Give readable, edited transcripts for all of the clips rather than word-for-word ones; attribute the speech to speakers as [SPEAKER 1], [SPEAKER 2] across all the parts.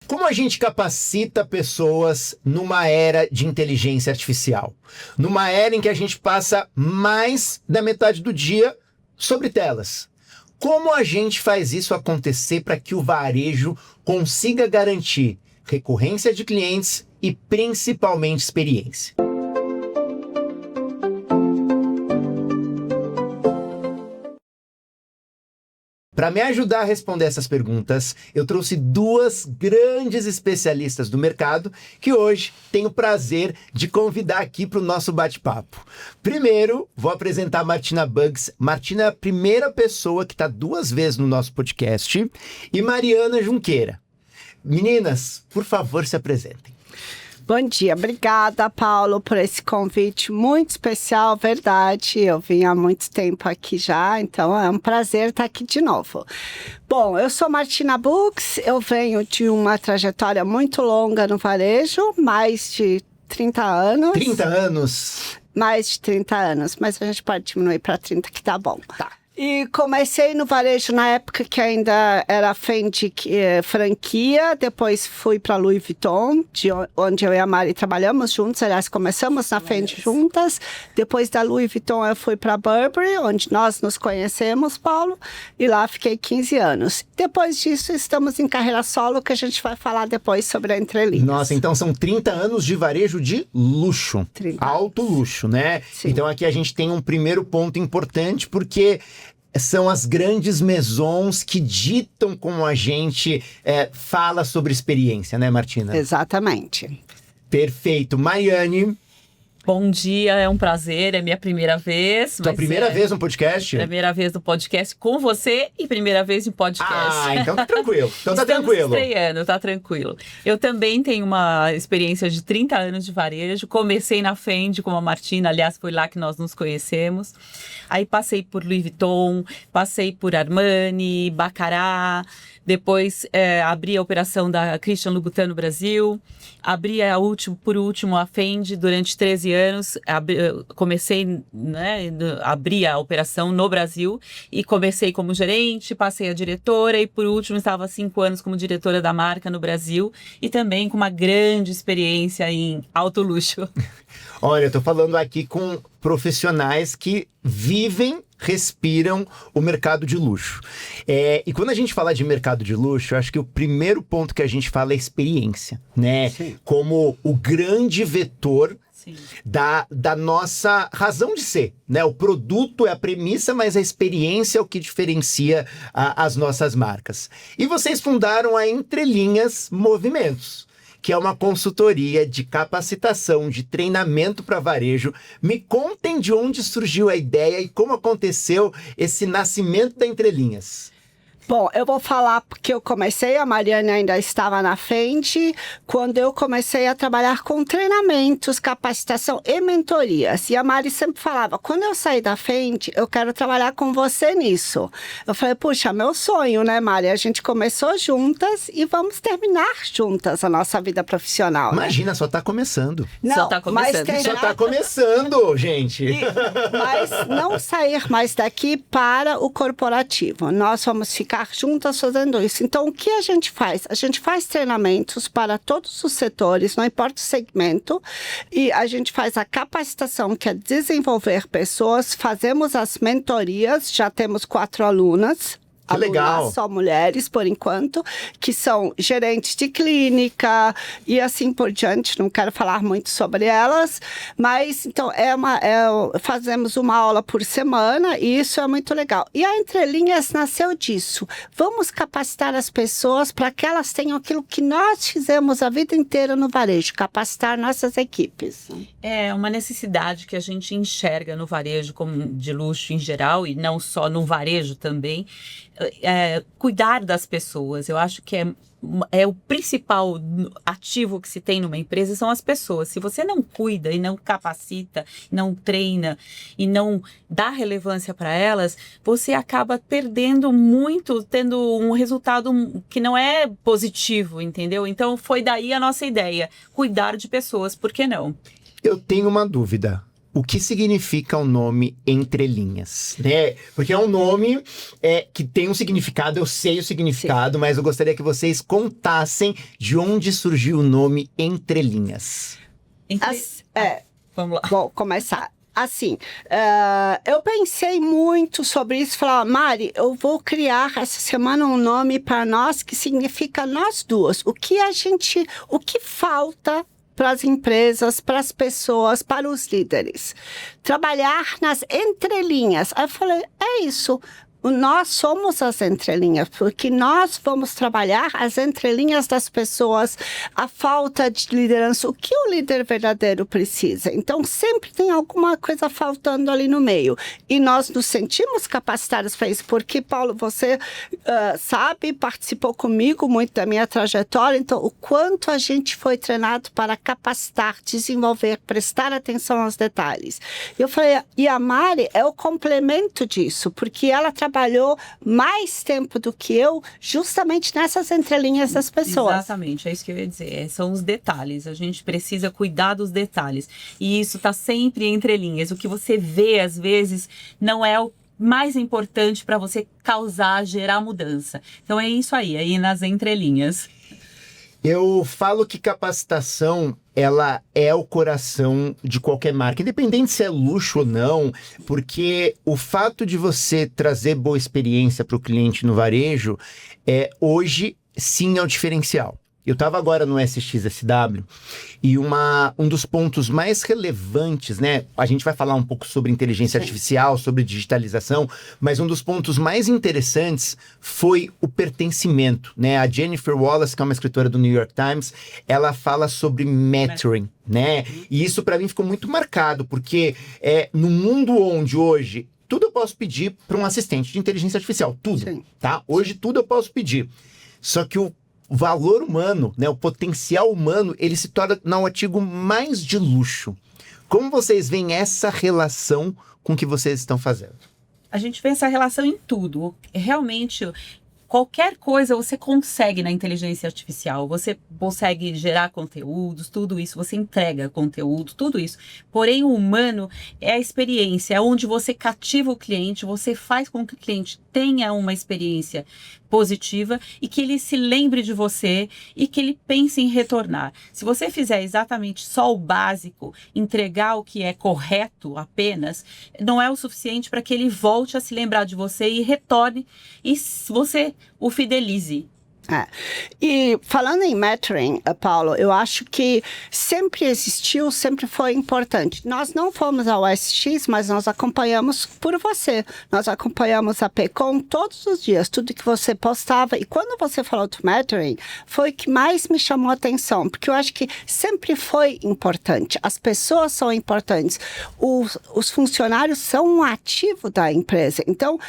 [SPEAKER 1] Como a gente capacita pessoas numa era de inteligência artificial? Numa era em que a gente passa mais da metade do dia sobre telas. Como a gente faz isso acontecer para que o varejo consiga garantir recorrência de clientes e principalmente experiência? Para me ajudar a responder essas perguntas, eu trouxe duas grandes especialistas do mercado que hoje tenho o prazer de convidar aqui para o nosso bate-papo. Primeiro, vou apresentar a Martina Bugs. Martina é a primeira pessoa que está 2 vezes no nosso podcast. E Mariana Junqueira. Meninas, por favor, se apresentem.
[SPEAKER 2] Bom dia, obrigada, Paulo, por esse convite muito especial, verdade. Eu vim há muito tempo aqui já, então é um prazer estar aqui de novo. Bom, eu sou Martina Bugs, eu venho de uma trajetória muito longa no varejo, mais de 30 anos.
[SPEAKER 1] 30 anos?
[SPEAKER 2] Mais de 30 anos, mas a gente pode diminuir para 30 que tá bom.
[SPEAKER 1] Tá.
[SPEAKER 2] E comecei no varejo na época que ainda era Fendi franquia, depois fui para Louis Vuitton, onde eu e a Mari trabalhamos juntos, aliás, começamos na Fendi juntas. Depois da Louis Vuitton eu fui para Burberry, onde nós nos conhecemos, Paulo, e lá fiquei 15 anos. Depois disso, estamos em carreira solo, que a gente vai falar depois sobre a entrelinhas.
[SPEAKER 1] Nossa, então são 30 anos de varejo de luxo,
[SPEAKER 2] 30.
[SPEAKER 1] Alto luxo, né?
[SPEAKER 2] Sim.
[SPEAKER 1] Então aqui a gente tem um primeiro ponto importante, porque são as grandes maisons que ditam como a gente fala sobre experiência, né, Martina?
[SPEAKER 2] Exatamente.
[SPEAKER 1] Perfeito. Mariane.
[SPEAKER 3] Bom dia, é um prazer, é minha primeira vez.
[SPEAKER 1] Tua primeira vez no podcast?
[SPEAKER 3] Primeira vez no podcast com você e primeira vez em podcast.
[SPEAKER 1] Ah, então tá tranquilo. Então tá
[SPEAKER 3] Estamos
[SPEAKER 1] tranquilo.
[SPEAKER 3] estreando, tá tranquilo. Eu também tenho uma experiência de 30 anos de varejo. Comecei na Fendi com a Martina, aliás, foi lá que nós nos conhecemos. Aí passei por Louis Vuitton, passei por Armani, Baccarat. Depois abri a operação da Christian Louboutin no Brasil. Abri por último a Fendi durante 13 anos. Comecei, abri a operação no Brasil e comecei como gerente, passei a diretora e por último estava há 5 anos como diretora da marca no Brasil e também com uma grande experiência em alto luxo.
[SPEAKER 1] Olha, eu tô falando aqui com profissionais que vivem, respiram o mercado de luxo. E quando a gente fala de mercado de luxo, eu acho que o primeiro ponto que a gente fala é experiência, né?
[SPEAKER 2] Sim.
[SPEAKER 1] Como o grande vetor
[SPEAKER 3] Sim.
[SPEAKER 1] da nossa razão de ser, né? O produto é a premissa, mas a experiência é o que diferencia as nossas marcas. E vocês fundaram a Entrelinhas Movimentos, que é uma consultoria de capacitação, de treinamento para varejo. Me contem de onde surgiu a ideia e como aconteceu esse nascimento da Entrelinhas.
[SPEAKER 2] Bom, eu vou falar porque eu comecei, a Mariana ainda estava na frente, quando eu comecei a trabalhar com treinamentos, capacitação e mentorias. E a Mari sempre falava, quando eu sair da frente, eu quero trabalhar com você nisso. Eu falei, puxa, meu sonho, né, Mari? A gente começou juntas e vamos terminar juntas a nossa vida profissional.
[SPEAKER 1] Imagina, só tá começando.
[SPEAKER 2] Não,
[SPEAKER 3] Só tá começando.
[SPEAKER 2] mas
[SPEAKER 1] Só tá começando, gente.
[SPEAKER 2] Mas não sair mais daqui para o corporativo. Nós vamos ficar juntas fazendo isso. Então, o que a gente faz? A gente faz treinamentos para todos os setores, não importa o segmento, e a gente faz a capacitação, que é desenvolver pessoas, fazemos as mentorias, já temos 4 alunas.
[SPEAKER 1] Que legal.
[SPEAKER 2] Alunas, só mulheres, por enquanto, que são gerentes de clínica e assim por diante. Não quero falar muito sobre elas, mas então fazemos uma aula por semana e isso é muito legal. E a Entrelinhas nasceu disso. Vamos capacitar as pessoas para que elas tenham aquilo que nós fizemos a vida inteira no varejo, capacitar nossas equipes.
[SPEAKER 3] É uma necessidade que a gente enxerga no varejo como de luxo em geral e não só no varejo também. Cuidar das pessoas, eu acho que é o principal ativo que se tem numa empresa, são as pessoas. Se você não cuida e não capacita, não treina e não dá relevância para elas, você acaba perdendo muito, tendo um resultado que não é positivo, entendeu? Então foi daí a nossa ideia, cuidar de pessoas, por que não?
[SPEAKER 1] Eu tenho uma dúvida. o que significa o nome Entre Linhas, né? Porque é um nome que tem um significado, eu sei o significado, mas eu gostaria que vocês contassem de onde surgiu o nome Entre Linhas.
[SPEAKER 2] Vamos lá. Vou começar. Assim, eu pensei muito sobre isso, falar, Mari, eu vou criar essa semana um nome para nós que significa nós duas. O que falta para as empresas, para as pessoas, para os líderes? Trabalhar nas entrelinhas. Aí eu falei, é isso. Nós somos as entrelinhas, porque nós vamos trabalhar as entrelinhas das pessoas, a falta de liderança, o que o líder verdadeiro precisa. Então, sempre tem alguma coisa faltando ali no meio. E nós nos sentimos capacitados para isso, porque, Paulo, você sabe, participou comigo muito da minha trajetória, então, o quanto a gente foi treinado para capacitar, desenvolver, prestar atenção aos detalhes. Eu falei, e a Mari é o complemento disso, porque ela trabalhou mais tempo do que eu, justamente nessas entrelinhas das pessoas.
[SPEAKER 3] Exatamente, é isso que eu ia dizer. São os detalhes. A gente precisa cuidar dos detalhes. E isso está sempre entre linhas. O que você vê, às vezes, não é o mais importante para você gerar mudança. Então é isso aí nas entrelinhas.
[SPEAKER 1] Eu falo que capacitação, ela é o coração de qualquer marca, independente se é luxo ou não, porque o fato de você trazer boa experiência para o cliente no varejo, hoje sim é o diferencial. Eu estava agora no SXSW e um dos pontos mais relevantes, né? A gente vai falar um pouco sobre inteligência artificial, sobre digitalização, mas um dos pontos mais interessantes foi o pertencimento, né? A Jennifer Wallace, que é uma escritora do New York Times, ela fala sobre mentoring, né? E isso para mim ficou muito marcado, porque no mundo onde hoje tudo eu posso pedir para um assistente de inteligência artificial, tudo, tá? Hoje tudo eu posso pedir, só que o valor humano, né, o potencial humano, ele se torna um artigo mais de luxo. Como vocês veem essa relação com o que vocês estão fazendo?
[SPEAKER 3] A gente vê essa relação em tudo. Realmente, qualquer coisa você consegue na inteligência artificial. Você consegue gerar conteúdos, tudo isso. Você entrega conteúdo, tudo isso. Porém, o humano é a experiência, é onde você cativa o cliente, você faz com que o cliente tenha uma experiência positiva e que ele se lembre de você e que ele pense em retornar. Se você fizer exatamente só o básico, entregar o que é correto apenas, não é o suficiente para que ele volte a se lembrar de você e retorne e você o fidelize.
[SPEAKER 2] E falando em mentoring, Paulo, eu acho que sempre existiu, sempre foi importante. Nós não fomos ao SX, mas nós acompanhamos por você. Nós acompanhamos a PCOM todos os dias, tudo que você postava. E quando você falou do mentoring, foi o que mais me chamou a atenção, porque eu acho que sempre foi importante. As pessoas são importantes. Os funcionários são um ativo da empresa. Então,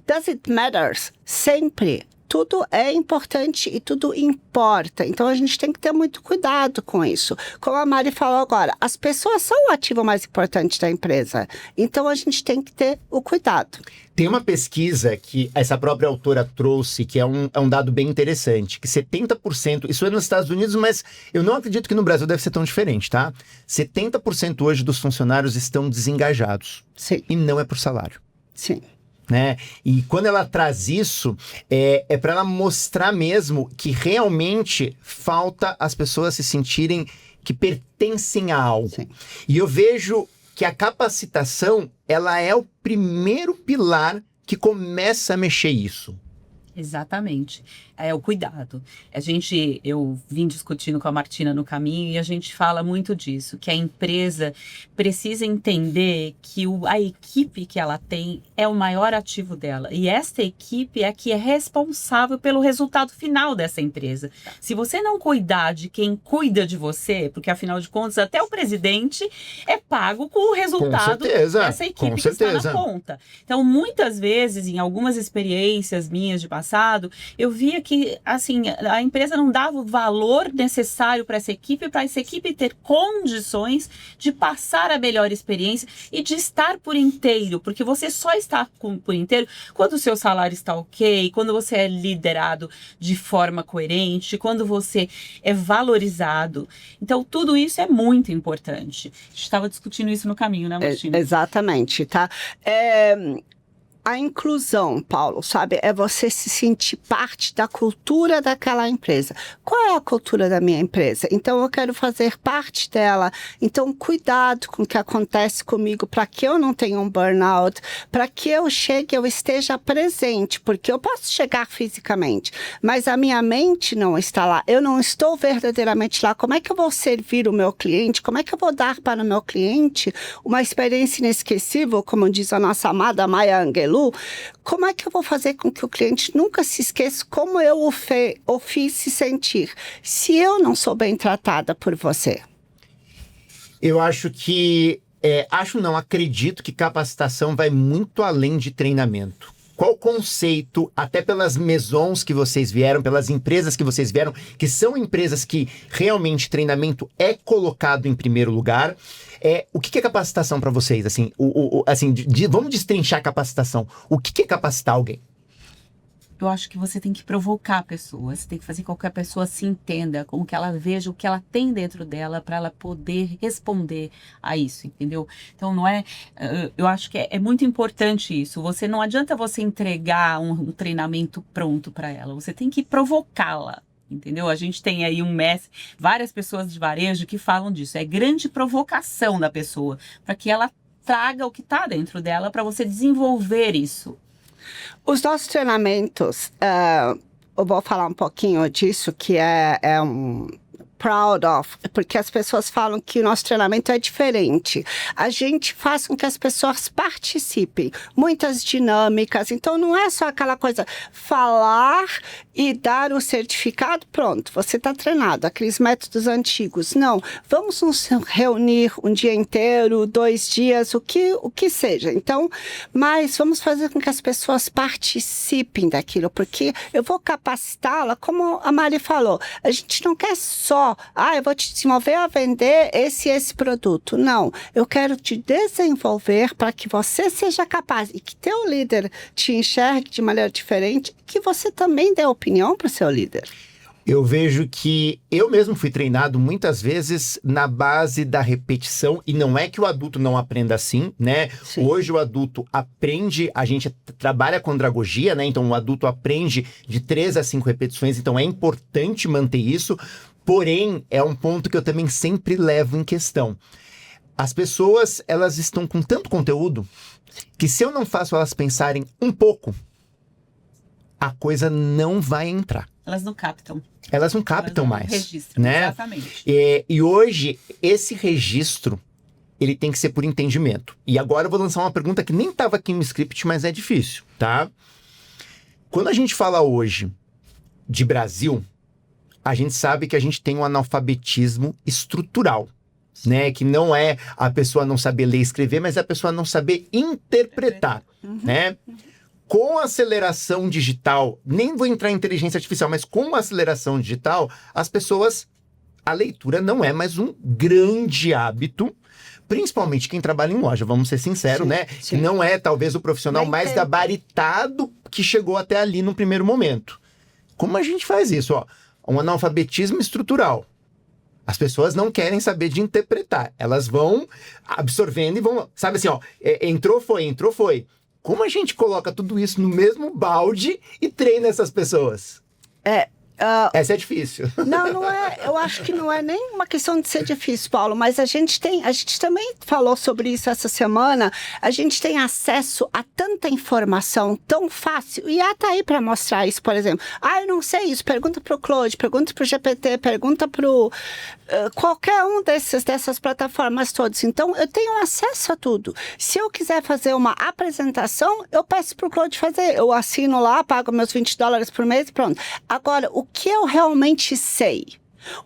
[SPEAKER 2] does it matter? Sempre. Tudo é importante e tudo importa. Então, a gente tem que ter muito cuidado com isso. Como a Mari falou agora, as pessoas são o ativo mais importante da empresa. Então, a gente tem que ter o cuidado.
[SPEAKER 1] Tem uma pesquisa que essa própria autora trouxe, que é um dado bem interessante, que 70%, isso é nos Estados Unidos, mas eu não acredito que no Brasil deve ser tão diferente, tá? 70% hoje dos funcionários estão desengajados.
[SPEAKER 2] Sim.
[SPEAKER 1] E não é por salário.
[SPEAKER 2] Sim.
[SPEAKER 1] Né? E quando ela traz isso, é para ela mostrar mesmo que realmente falta as pessoas se sentirem que pertencem a algo.
[SPEAKER 2] Sim.
[SPEAKER 1] E eu vejo que a capacitação, ela é o primeiro pilar que começa a mexer isso.
[SPEAKER 3] Exatamente. É o cuidado. Eu vim discutindo com a Martina no caminho e a gente fala muito disso, que a empresa precisa entender que a equipe que ela tem é o maior ativo dela. E esta equipe é a que é responsável pelo resultado final dessa empresa. Se você não cuidar de quem cuida de você, porque afinal de contas até o presidente é pago com o resultado dessa equipe que está na ponta. Então, muitas vezes, em algumas experiências minhas de passagem, passado, eu via que, assim, a empresa não dava o valor necessário para essa equipe ter condições de passar a melhor experiência e de estar por inteiro, porque você só está por inteiro quando o seu salário está ok, quando você é liderado de forma coerente, quando você é valorizado. Então, tudo isso é muito importante. A gente estava discutindo isso no caminho, né, Martina?
[SPEAKER 2] Exatamente, tá? A inclusão, Paulo, sabe? É você se sentir parte da cultura daquela empresa. Qual é a cultura da minha empresa? Então, eu quero fazer parte dela. Então, cuidado com o que acontece comigo para que eu não tenha um burnout, para que eu chegue, eu esteja presente, porque eu posso chegar fisicamente, mas a minha mente não está lá. Eu não estou verdadeiramente lá. Como é que eu vou servir o meu cliente? Como é que eu vou dar para o meu cliente uma experiência inesquecível, como diz a nossa amada Maya Angelou? Como é que eu vou fazer com que o cliente nunca se esqueça como eu o fiz se sentir, se eu não sou bem tratada por você?
[SPEAKER 1] Eu acho que... acredito que capacitação vai muito além de treinamento. Qual o conceito, até pelas maisons que vocês vieram, pelas empresas que vocês vieram, que são empresas que realmente treinamento é colocado em primeiro lugar, o que é capacitação para vocês? Assim, vamos destrinchar a capacitação. O que é capacitar alguém?
[SPEAKER 3] Eu acho que você tem que provocar a pessoa, você tem que fazer com que a pessoa se entenda, como que ela veja o que ela tem dentro dela para ela poder responder a isso, entendeu? Então, não é... Eu acho que é muito importante isso. Não adianta você entregar um treinamento pronto para ela, você tem que provocá-la. Entendeu? A gente tem aí várias pessoas de varejo que falam disso. É grande provocação da pessoa para que ela traga o que está dentro dela para você desenvolver isso.
[SPEAKER 2] Os nossos treinamentos, eu vou falar um pouquinho disso, que é um proud of, porque as pessoas falam que o nosso treinamento é diferente. A gente faz com que as pessoas participem, muitas dinâmicas, então não é só aquela coisa, falar e dar o certificado, pronto, você está treinado, aqueles métodos antigos. Não, vamos nos reunir um dia inteiro, 2 dias, o que seja. Então, mas vamos fazer com que as pessoas participem daquilo, porque eu vou capacitá-la, como a Mari falou, a gente não quer só eu vou te desenvolver a vender esse produto. Não, eu quero te desenvolver para que você seja capaz e que teu líder te enxergue de maneira diferente e que você também dê opinião para o seu líder.
[SPEAKER 1] Eu vejo que eu mesmo fui treinado muitas vezes na base da repetição, e não é que o adulto não aprenda assim, né?
[SPEAKER 2] Sim.
[SPEAKER 1] Hoje o adulto aprende, a gente trabalha com andragogia, né? Então o adulto aprende de 3 a 5 repetições, então é importante manter isso. Porém, é um ponto que eu também sempre levo em questão. As pessoas, elas estão com tanto conteúdo que se eu não faço elas pensarem um pouco, a coisa não vai entrar.
[SPEAKER 3] Elas não captam.
[SPEAKER 1] Elas não captam mais.
[SPEAKER 3] Registram,
[SPEAKER 1] né?
[SPEAKER 3] Exatamente.
[SPEAKER 1] E hoje, esse registro, ele tem que ser por entendimento. E agora eu vou lançar uma pergunta que nem estava aqui no script, mas é difícil, tá? Quando a gente fala hoje de Brasil, a gente sabe que a gente tem um analfabetismo estrutural, né? Que não é a pessoa não saber ler e escrever, mas é a pessoa não saber interpretar, né? Com a aceleração digital, nem vou entrar em inteligência artificial, mas com a aceleração digital, as pessoas, a leitura não é mais um grande hábito, principalmente quem trabalha em loja, vamos ser sinceros, né?
[SPEAKER 2] Sim.
[SPEAKER 1] Não é talvez o profissional mais gabaritado que chegou até ali no primeiro momento. Como a gente faz isso, ó? Um analfabetismo estrutural. As pessoas não querem saber de interpretar. Elas vão absorvendo e vão... Sabe assim, ó, entrou, foi. Como a gente coloca tudo isso no mesmo balde e treina essas pessoas? Essa é difícil.
[SPEAKER 2] Não é. Eu acho que não é nem uma questão de ser difícil, Paulo, mas a gente também falou sobre isso essa semana. A gente tem acesso a tanta informação tão fácil. E tá aí para mostrar isso, por exemplo. Eu não sei isso. Pergunta para o Claude, pergunta para o GPT, pergunta para qualquer um dessas plataformas todas. Então, eu tenho acesso a tudo. Se eu quiser fazer uma apresentação, eu peço para o Claude fazer. Eu assino lá, pago meus $20 por mês e pronto. Agora, o que eu realmente sei?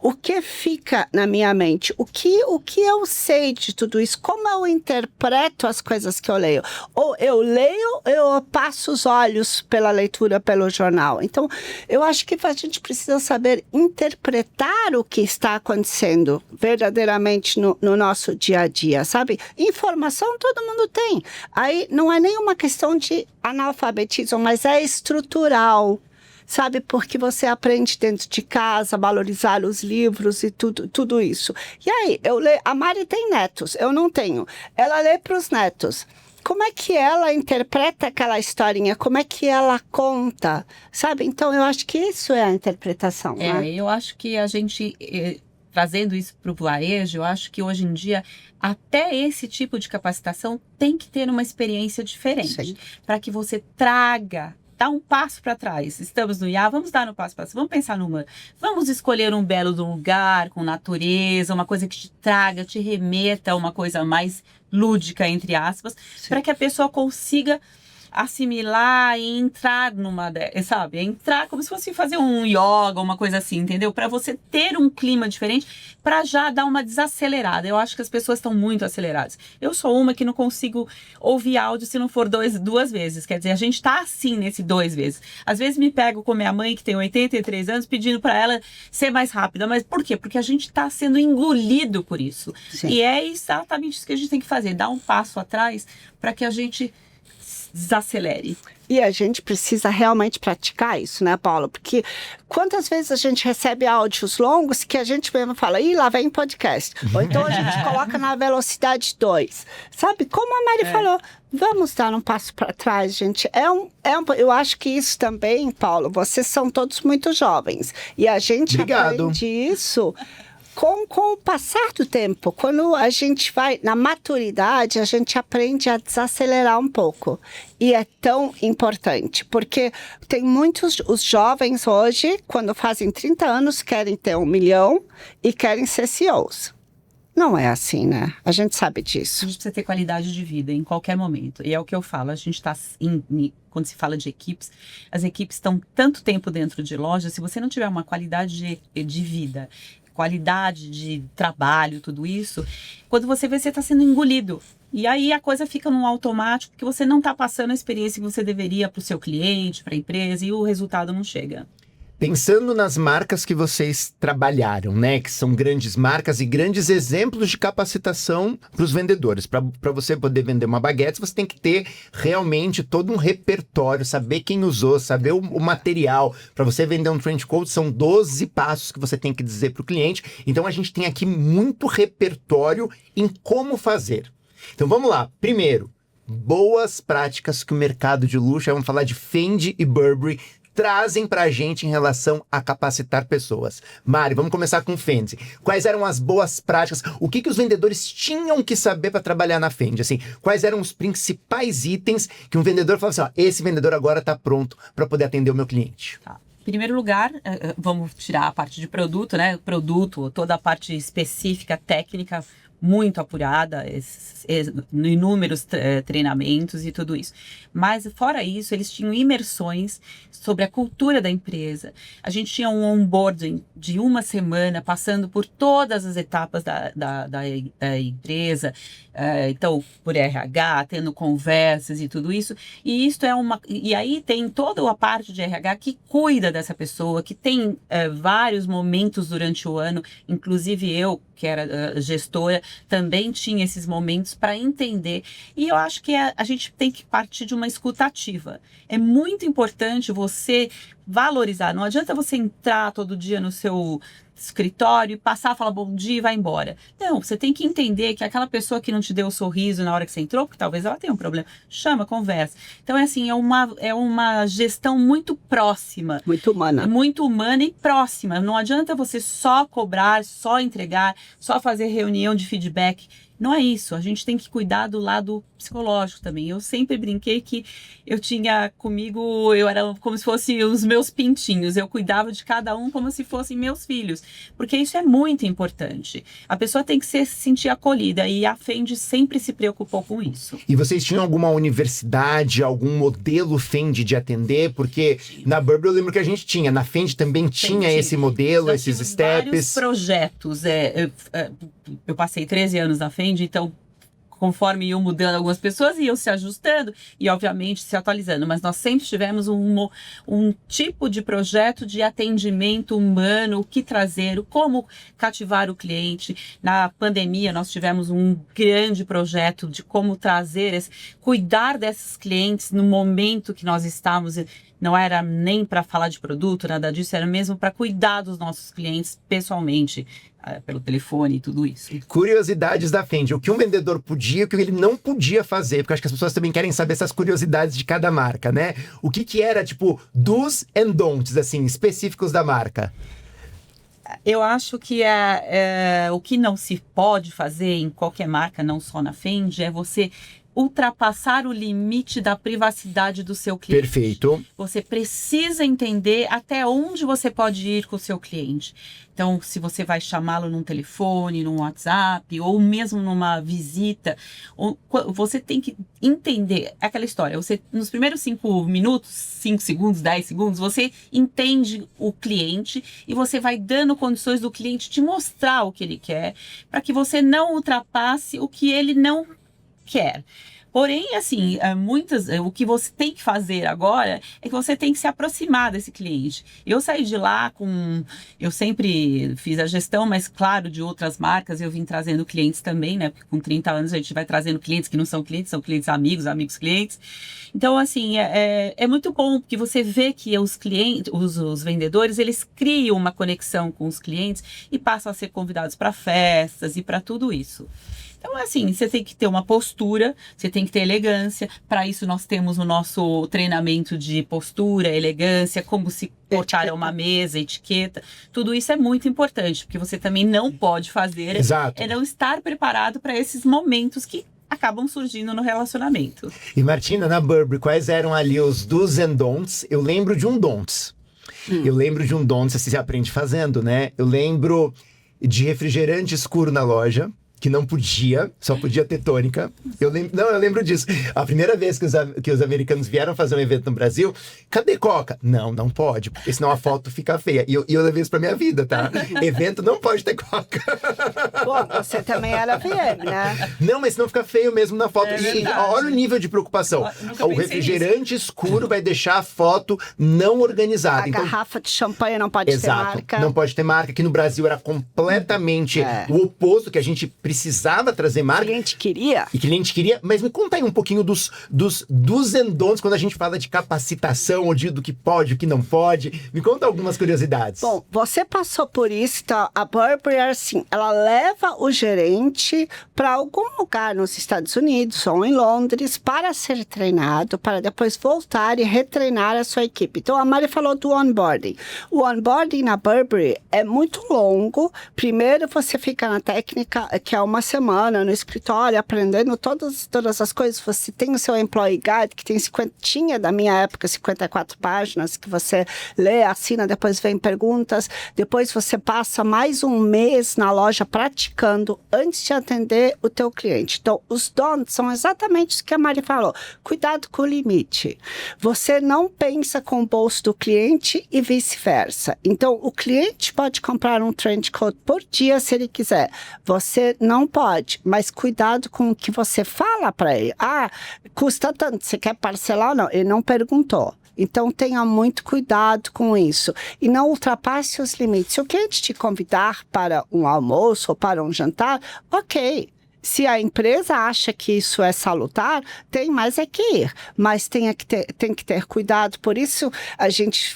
[SPEAKER 2] O que fica na minha mente? O que eu sei de tudo isso? Como eu interpreto as coisas que eu leio? Ou eu leio, eu passo os olhos pela leitura, pelo jornal. Então, eu acho que a gente precisa saber interpretar o que está acontecendo verdadeiramente no nosso dia a dia, sabe? Informação todo mundo tem. Aí não é nenhuma questão de analfabetismo, mas é estrutural. Sabe, porque você aprende dentro de casa, valorizar os livros e tudo isso. E aí, a Mari tem netos, eu não tenho. Ela lê para os netos. Como é que ela interpreta aquela historinha? Como é que ela conta? Sabe? Então, eu acho que isso é a interpretação. Né?
[SPEAKER 3] Eu acho que a gente, trazendo isso para o varejo, eu acho que hoje em dia, até esse tipo de capacitação tem que ter uma experiência diferente. Para que você traga, dá um passo para trás. Estamos no IA, vamos dar um passo para trás. Vamos pensar numa. Vamos escolher um belo lugar, com natureza, uma coisa que te traga, te remeta a uma coisa mais lúdica, entre aspas, para que a pessoa consiga assimilar e entrar sabe? Entrar como se fosse fazer um yoga, uma coisa assim, entendeu? Para você ter um clima diferente, para já dar uma desacelerada. Eu acho que as pessoas estão muito aceleradas. Eu sou uma que não consigo ouvir áudio se não for duas vezes. Quer dizer, a gente tá assim nesse 2 vezes. Às vezes me pego com minha mãe, que tem 83 anos, pedindo para ela ser mais rápida. Mas por quê? Porque a gente tá sendo engolido por isso.
[SPEAKER 2] Sim.
[SPEAKER 3] E é exatamente isso que a gente tem que fazer. Dar um passo atrás para que a gente desacelere.
[SPEAKER 2] E a gente precisa realmente praticar isso, né, Paula? Porque quantas vezes a gente recebe áudios longos que a gente mesmo fala, lá vem podcast. Ou então a gente coloca na velocidade 2. Sabe? Como a Mari falou, vamos dar um passo para trás, gente. Eu acho que isso também, Paulo, vocês são todos muito jovens. E a gente aprende isso com o passar do tempo. Quando a gente vai na maturidade, a gente aprende a desacelerar um pouco. E é tão importante, porque tem muitos, os jovens hoje, quando fazem 30 anos, querem ter 1 milhão e querem ser CEOs. Não é assim, né? A gente sabe disso.
[SPEAKER 3] A gente precisa ter qualidade de vida em qualquer momento. E é o que eu falo, a gente está, quando se fala de equipes, as equipes estão tanto tempo dentro de loja, se você não tiver uma qualidade de vida, qualidade de trabalho, tudo isso, quando você vê, você está sendo engolido. E aí a coisa fica num automático, que você não está passando a experiência que você deveria para o seu cliente, para a empresa, e o resultado não chega.
[SPEAKER 1] Pensando nas marcas que vocês trabalharam, né, que são grandes marcas e grandes exemplos de capacitação para os vendedores. Para você poder vender uma baguete, você tem que ter realmente todo um repertório, saber quem usou, saber o material. Para você vender um trench coat, são 12 passos que você tem que dizer para o cliente. Então, a gente tem aqui muito repertório em como fazer. Então, vamos lá. Primeiro, boas práticas que o mercado de luxo, vamos falar de Fendi e Burberry, trazem pra gente em relação a capacitar pessoas. Mari, vamos começar com Fendi. Quais eram as boas práticas? O que os vendedores tinham que saber para trabalhar na Fendi? Assim, quais eram os principais itens que um vendedor falava assim, ó, esse vendedor agora está pronto para poder atender o meu cliente? Tá.
[SPEAKER 3] Em primeiro lugar, vamos tirar a parte de produto, né? Produto, toda a parte específica, técnica, muito apurada, inúmeros treinamentos e tudo isso. Mas, fora isso, eles tinham imersões sobre a cultura da empresa. A gente tinha um onboarding de 1 semana, passando por todas as etapas da empresa, então, por RH, tendo conversas e tudo isso. E isso e aí tem toda a parte de RH que cuida dessa pessoa, que tem vários momentos durante o ano, inclusive eu, que era gestora, também tinha esses momentos para entender. E eu acho que a gente tem que partir de uma escuta ativa. É muito importante você valorizar. Não adianta você entrar todo dia no seu escritório e passar, falar bom dia e vai embora. Não, você tem que entender que aquela pessoa que não te deu o sorriso na hora que você entrou, porque talvez ela tenha um problema, chama, conversa. Então, é assim, é uma gestão muito próxima.
[SPEAKER 2] Muito humana.
[SPEAKER 3] Muito humana e próxima. Não adianta você só cobrar, só entregar, só fazer reunião de feedback. Não é isso, a gente tem que cuidar do lado psicológico também. Eu sempre brinquei que eu tinha comigo, eu era como se fossem os meus pintinhos, eu cuidava de cada um como se fossem meus filhos, porque isso é muito importante. A pessoa tem que se sentir acolhida e a Fendi sempre se preocupou com isso.
[SPEAKER 1] E vocês tinham alguma universidade, algum modelo Fendi de atender? Porque na Burberry eu lembro que a gente tinha, na Fendi também tinha esse modelo,
[SPEAKER 3] Nós
[SPEAKER 1] esses
[SPEAKER 3] tínhamos
[SPEAKER 1] steps.
[SPEAKER 3] vários projetos. Eu passei 13 anos na Fendi, então conforme iam mudando algumas pessoas, iam se ajustando e, obviamente, se atualizando. Mas nós sempre tivemos um tipo de projeto de atendimento humano, o que trazer, como cativar o cliente. Na pandemia, nós tivemos um grande projeto de como trazer, cuidar desses clientes no momento que nós estávamos. Não era nem para falar de produto, nada disso, era mesmo para cuidar dos nossos clientes pessoalmente, pelo telefone e tudo isso.
[SPEAKER 1] Curiosidades da Fendi. O que um vendedor podia e o que ele não podia fazer, porque acho que as pessoas também querem saber essas curiosidades de cada marca, né? O que era, tipo, do's and don'ts, assim, específicos da marca?
[SPEAKER 3] Eu acho que o que não se pode fazer em qualquer marca, não só na Fendi, é você ultrapassar o limite da privacidade do seu cliente.
[SPEAKER 1] Perfeito.
[SPEAKER 3] Você precisa entender até onde você pode ir com o seu cliente. Então, se você vai chamá-lo num telefone, num WhatsApp, ou mesmo numa visita, você tem que entender aquela história. Você, nos primeiros 5 minutos, 5 segundos, 10 segundos, você entende o cliente e você vai dando condições do cliente te mostrar o que ele quer, para que você não ultrapasse o que ele não quer. Porém, assim, o que você tem que fazer agora é que você tem que se aproximar desse cliente. Eu saí de lá eu sempre fiz a gestão, mas claro, de outras marcas eu vim trazendo clientes também, né? Porque com 30 anos a gente vai trazendo clientes que não são clientes, são clientes amigos, amigos clientes. Então, assim, é muito bom, porque você vê que os clientes, os vendedores, eles criam uma conexão com os clientes e passam a ser convidados para festas e para tudo isso. Então, assim, você tem que ter uma postura, você tem que ter elegância. Para isso, nós temos o nosso treinamento de postura, elegância, como se portar a uma mesa, etiqueta. Tudo isso é muito importante, porque você também não pode fazer
[SPEAKER 1] Exato.
[SPEAKER 3] não estar preparado para esses momentos que acabam surgindo no relacionamento.
[SPEAKER 1] E Martina, na Burberry, quais eram ali os do's and don'ts? Eu lembro de um don'ts. Eu lembro de um don'ts, você aprende fazendo, né? Eu lembro de refrigerante escuro na loja, que não podia, só podia ter tônica. Eu lembro disso. A primeira vez que os americanos vieram fazer um evento no Brasil, cadê Coca? Não pode, porque senão a foto fica feia. E eu levei isso pra minha vida, tá? Evento não pode ter Coca.
[SPEAKER 2] Bom, você também era VM, né?
[SPEAKER 1] Não, mas senão fica feio mesmo na foto. E olha o nível de preocupação. O refrigerante escuro vai deixar a foto não organizada.
[SPEAKER 2] A garrafa de champanhe não pode ter marca.
[SPEAKER 1] Não pode ter marca. Aqui no Brasil era completamente o oposto, que a gente precisava trazer marca.
[SPEAKER 2] O cliente queria.
[SPEAKER 1] E cliente queria. Mas me conta aí um pouquinho dos and don'ts, quando a gente fala de capacitação, ou do que pode, o que não pode. Me conta algumas curiosidades.
[SPEAKER 2] Bom, você passou por isso, então a Burberry, assim, ela leva o gerente para algum lugar nos Estados Unidos ou em Londres para ser treinado, para depois voltar e retreinar a sua equipe. Então, a Mari falou do onboarding. O onboarding na Burberry é muito longo. Primeiro, você fica na técnica, que é uma semana no escritório, aprendendo todas as coisas. Você tem o seu Employee Guide, que tem tinha da minha época 54 páginas, que você lê, assina, depois vem perguntas. Depois você passa mais um mês na loja praticando antes de atender o teu cliente. Então, os don'ts são exatamente o que a Mari falou. Cuidado com o limite. Você não pensa com o bolso do cliente e vice-versa. Então, o cliente pode comprar um trench coat por dia se ele quiser. Você não pode, mas cuidado com o que você fala para ele. Custa tanto, você quer parcelar ou não? Ele não perguntou. Então, tenha muito cuidado com isso. E não ultrapasse os limites. Se o cliente te convidar para um almoço ou para um jantar, ok. Se a empresa acha que isso é salutar, tem mais é que ir. Mas tem que ter cuidado. Por isso, a gente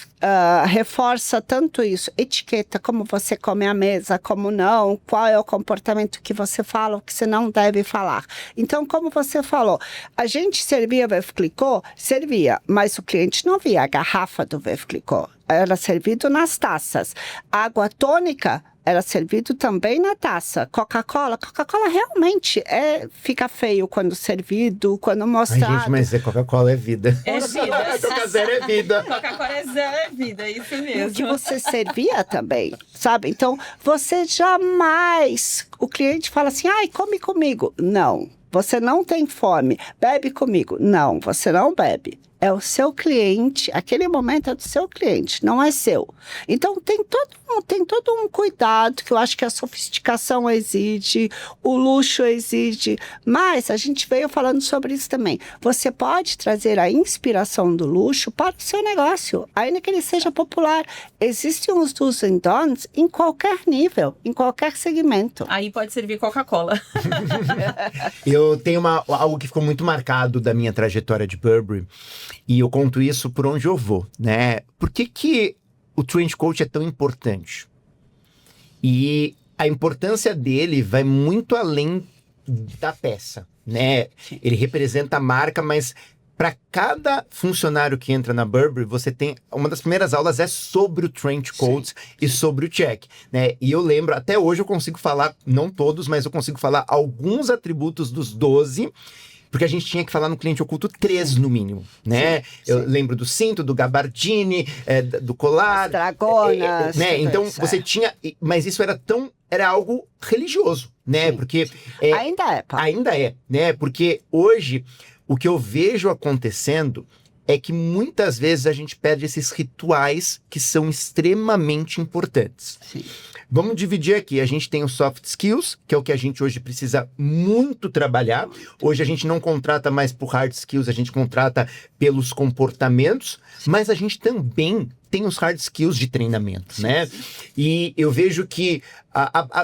[SPEAKER 2] reforça tanto isso. Etiqueta, como você come à mesa, como não. Qual é o comportamento que você fala, o que você não deve falar. Então, como você falou, a gente servia Veuve Clicquot? Servia. Mas o cliente não via a garrafa do Veuve Clicquot. Era servido nas taças. Água tônica era servido também na taça. Coca-Cola realmente fica feio quando servido, quando
[SPEAKER 1] Ai,
[SPEAKER 2] mostrado.
[SPEAKER 1] gente, mas Coca-Cola é vida.
[SPEAKER 3] É vida.
[SPEAKER 1] Coca Zero é vida.
[SPEAKER 3] Coca-Cola é zero, é vida, é isso
[SPEAKER 2] O
[SPEAKER 3] mesmo.
[SPEAKER 2] que você servia também, sabe? Então, você jamais... O cliente fala assim, ai, come comigo. Não, você não tem fome. Bebe comigo. Não, você não bebe. É o seu cliente, aquele momento é do seu cliente, não é seu. Então, tem todo um cuidado que eu acho que a sofisticação exige, o luxo exige, mas a gente veio falando sobre isso também. Você pode trazer a inspiração do luxo para o seu negócio, ainda que ele seja popular. Existem os do's and don'ts em qualquer nível, em qualquer segmento.
[SPEAKER 3] Aí pode servir Coca-Cola.
[SPEAKER 1] Eu tenho algo que ficou muito marcado da minha trajetória de Burberry, e eu conto isso por onde eu vou, né? Por que o trench coat é tão importante? E a importância dele vai muito além da peça, né? Ele representa a marca, mas para cada funcionário que entra na Burberry, você tem... Uma das primeiras aulas é sobre o trench coat e sobre o check, né? E eu lembro, até hoje eu consigo falar, não todos, mas eu consigo falar alguns atributos dos 12... Porque a gente tinha que falar no cliente oculto 3 no mínimo, né? Eu lembro do cinto, do gabardine, do colar.
[SPEAKER 2] As dragonas.
[SPEAKER 1] Né?
[SPEAKER 2] tudo
[SPEAKER 1] Então,
[SPEAKER 2] isso,
[SPEAKER 1] você tinha... Mas isso era algo religioso, né?
[SPEAKER 2] Sim.
[SPEAKER 1] Porque...
[SPEAKER 2] Ainda é, Paulo.
[SPEAKER 1] Ainda é, né? Porque hoje, o que eu vejo acontecendo é que muitas vezes a gente perde esses rituais que são extremamente importantes.
[SPEAKER 2] Sim.
[SPEAKER 1] Vamos dividir aqui. A gente tem os soft skills, que é o que a gente hoje precisa muito trabalhar. Hoje a gente não contrata mais por hard skills, a gente contrata pelos comportamentos, mas a gente também tem os hard skills de treinamento, né? E eu vejo que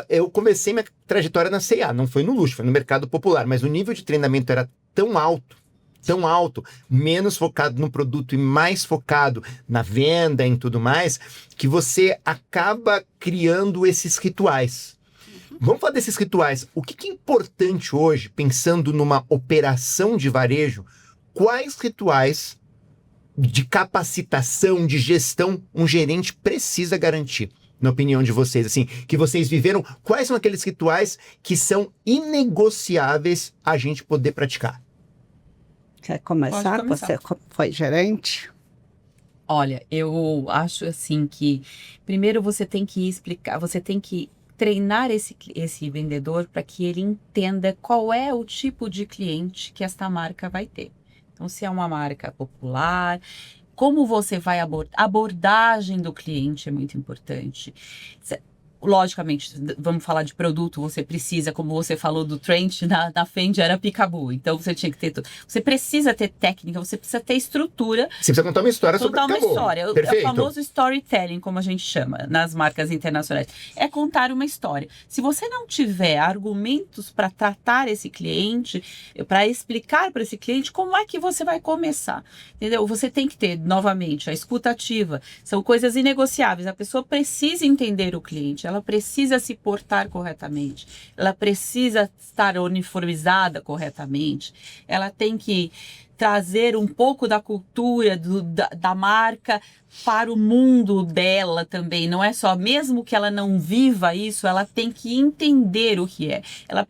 [SPEAKER 1] eu comecei minha trajetória na C&A, não foi no luxo, foi no mercado popular, mas o nível de treinamento era tão alto, menos focado no produto e mais focado na venda e tudo mais, que você acaba criando esses rituais. Vamos falar desses rituais. O que é importante hoje, pensando numa operação de varejo, quais rituais de capacitação, de gestão, um gerente precisa garantir? Na opinião de vocês, assim, que vocês viveram, quais são aqueles rituais que são inegociáveis a gente poder praticar?
[SPEAKER 2] Quer começar?
[SPEAKER 3] Pode começar.
[SPEAKER 2] Você foi gerente?
[SPEAKER 3] Olha, eu acho assim que primeiro você tem que explicar, você tem que treinar esse vendedor para que ele entenda qual é o tipo de cliente que esta marca vai ter. Então, se é uma marca popular, como você vai abordar, a abordagem do cliente é muito importante. Logicamente, vamos falar de produto, você precisa, como você falou do trench, na Fendi era Peekaboo, então você tinha que ter tudo. Você precisa ter técnica, você precisa ter estrutura.
[SPEAKER 1] Você precisa contar uma história sobre
[SPEAKER 3] Contar uma
[SPEAKER 1] Peekaboo.
[SPEAKER 3] história. É o famoso storytelling, como a gente chama nas marcas internacionais. É contar uma história. Se você não tiver argumentos para tratar esse cliente, para explicar para esse cliente, como é que você vai começar? Entendeu? Você tem que ter, novamente, a escuta ativa. São coisas inegociáveis. A pessoa precisa entender o cliente, ela precisa se portar corretamente, ela precisa estar uniformizada corretamente, ela tem que trazer um pouco da cultura da marca para o mundo dela também. Não é só, mesmo que ela não viva isso, ela tem que entender o que é. Ela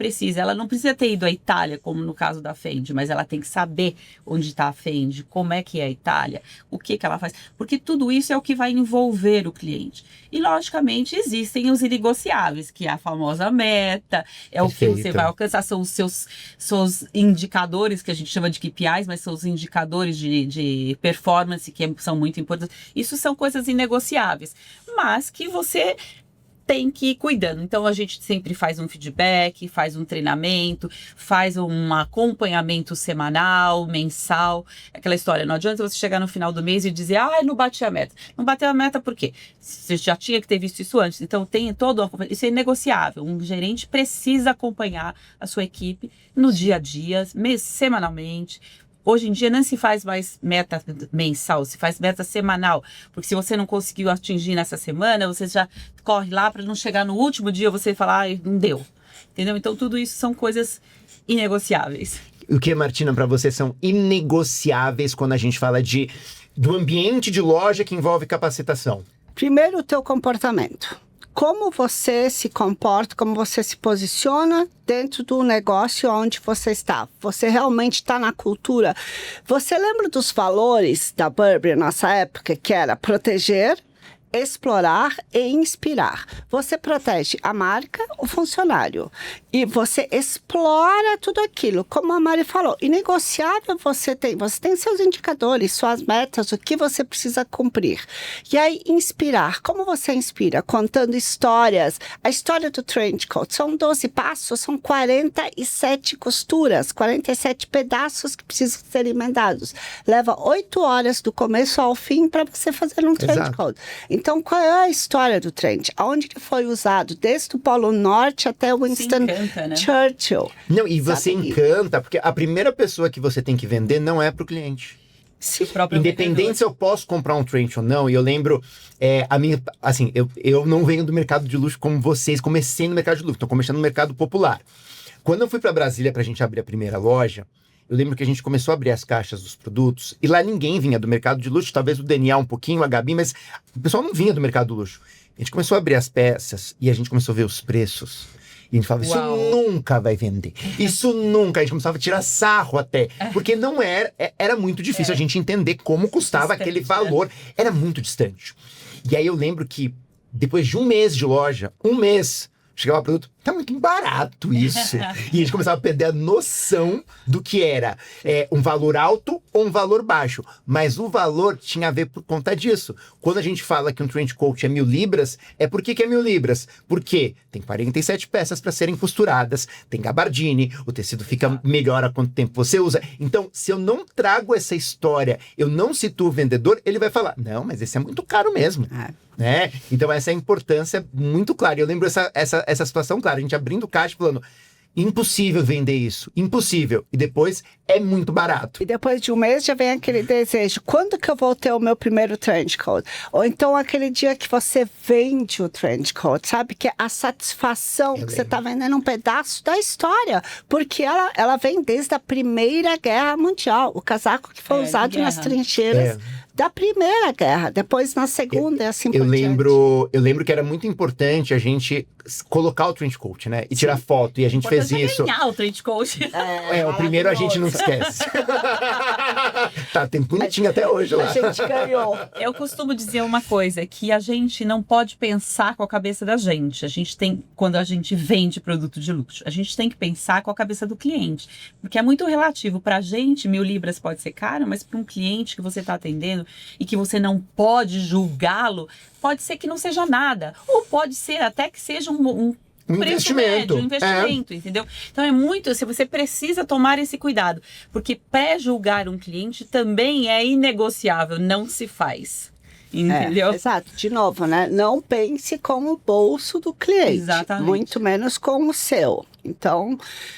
[SPEAKER 3] não precisa ter ido à Itália, como no caso da Fendi, mas ela tem que saber onde está a Fendi, como é que é a Itália, o que ela faz. Porque tudo isso é o que vai envolver o cliente. E, logicamente, existem os inegociáveis, que é a famosa meta, é
[SPEAKER 1] Perfeito.
[SPEAKER 3] O que você vai alcançar, são os seus indicadores, que a gente chama de KPIs, mas são os indicadores de performance, que são muito importantes. Isso são coisas inegociáveis, mas que você tem que ir cuidando. Então, a gente sempre faz um feedback, faz um treinamento, faz um acompanhamento semanal, mensal. Aquela história, não adianta você chegar no final do mês e dizer, não bati a meta. Não bateu a meta por quê? Você já tinha que ter visto isso antes. Então, tem todo isso é negociável. Um gerente precisa acompanhar a sua equipe no dia a dia, semanalmente. Hoje em dia não se faz mais meta mensal, se faz meta semanal, porque se você não conseguiu atingir nessa semana, você já corre lá para não chegar no último dia você falar, não deu, entendeu? Então tudo isso são coisas inegociáveis.
[SPEAKER 1] O que, Martina, para você são inegociáveis quando a gente fala do ambiente de loja que envolve capacitação?
[SPEAKER 2] Primeiro, o teu comportamento. como você se comporta, como você se posiciona dentro do negócio onde você está. Você realmente está na cultura. Você lembra dos valores da Burberry na nossa época, que era proteger, explorar e inspirar. Você protege a marca, o funcionário. E você explora tudo aquilo. Como a Mari falou, inegociável você tem seus indicadores, suas metas, o que você precisa cumprir. E aí, inspirar. Como você inspira? Contando histórias. A história do trench coat são 12 passos, são 47 costuras, 47 pedaços que precisam ser emendados. Leva 8 horas do começo ao fim para você fazer um trench coat. Então, qual é a história do trench? Aonde ele foi usado? Desde o Polo Norte até o Winston Churchill.
[SPEAKER 1] Não, e você encanta, porque a primeira pessoa que você tem que vender não é pro cliente.
[SPEAKER 2] Sim.
[SPEAKER 1] Independente se eu posso comprar um trench ou não, e eu lembro, eu não venho do mercado de luxo como vocês, comecei no mercado de luxo, tô começando no mercado popular. Quando eu fui para Brasília pra gente abrir a primeira loja, eu lembro que a gente começou a abrir as caixas dos produtos, e lá ninguém vinha do mercado de luxo, talvez o Daniel um pouquinho, a Gabi, mas o pessoal não vinha do mercado do luxo. A gente começou a abrir as peças, e a gente começou a ver os preços. E a gente falava, isso nunca vai vender. Isso nunca. A gente começava a tirar sarro até. Porque não era muito difícil a gente entender como custava aquele valor. Era muito distante. E aí eu lembro que depois de um mês de loja, chegava o produto, tá muito barato isso. E a gente começava a perder a noção do que era um valor alto ou um valor baixo. Mas o valor tinha a ver por conta disso. Quando a gente fala que um trench coat é 1.000 libras, por que é 1.000 libras? Porque tem 47 peças para serem costuradas, tem gabardine, o tecido fica melhor a quanto tempo você usa. Então, se eu não trago essa história, eu não situo o vendedor, ele vai falar, não, mas esse é muito caro mesmo. Né? Então essa é a importância muito clara. Eu lembro essa situação clara, a gente abrindo caixa falando, impossível vender isso, impossível. E depois é muito barato.
[SPEAKER 2] E depois de um mês já vem aquele desejo, quando que eu vou ter o meu primeiro trench coat? Ou então aquele dia que você vende o trench coat, sabe? Que é a satisfação que você está vendendo um pedaço da história. Porque ela vem desde a Primeira Guerra Mundial. O casaco que foi usado nas trincheiras da Primeira Guerra, depois na Segunda, assim por diante.
[SPEAKER 1] Eu lembro que era muito importante a gente colocar o trench coat, né? E tirar foto, e a gente fez isso.
[SPEAKER 3] Ganhar o trench coat.
[SPEAKER 1] O primeiro a gente não esquece. Tem bonitinho até hoje lá.
[SPEAKER 2] A gente ganhou.
[SPEAKER 3] Eu costumo dizer uma coisa, que a gente não pode pensar com a cabeça da gente. A gente tem, quando a gente vende produto de luxo, a gente tem que pensar com a cabeça do cliente. Porque é muito relativo. Pra gente, 1.000 libras pode ser caro, mas para um cliente que você está atendendo e que você não pode julgá-lo, pode ser que não seja nada. Ou pode ser até que seja um
[SPEAKER 1] investimento.
[SPEAKER 3] Médio, um investimento, entendeu? Então é muito, você precisa tomar esse cuidado, porque pré-julgar um cliente também é inegociável, não se faz. Entendeu?
[SPEAKER 2] Exato. De novo, né? Não pense com o bolso do cliente.
[SPEAKER 3] Exatamente.
[SPEAKER 2] Muito menos com o seu. Então,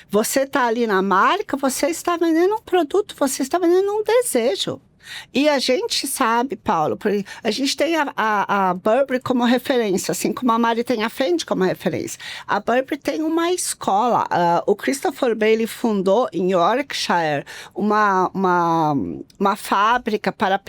[SPEAKER 2] você está ali na marca, você está vendendo um produto, você está vendendo um desejo. E a gente sabe, Paulo, a gente tem a Burberry como referência, assim como a Mari tem a Fendi como referência. A Burberry tem uma escola. O Christopher Bailey fundou em Yorkshire uma fábrica para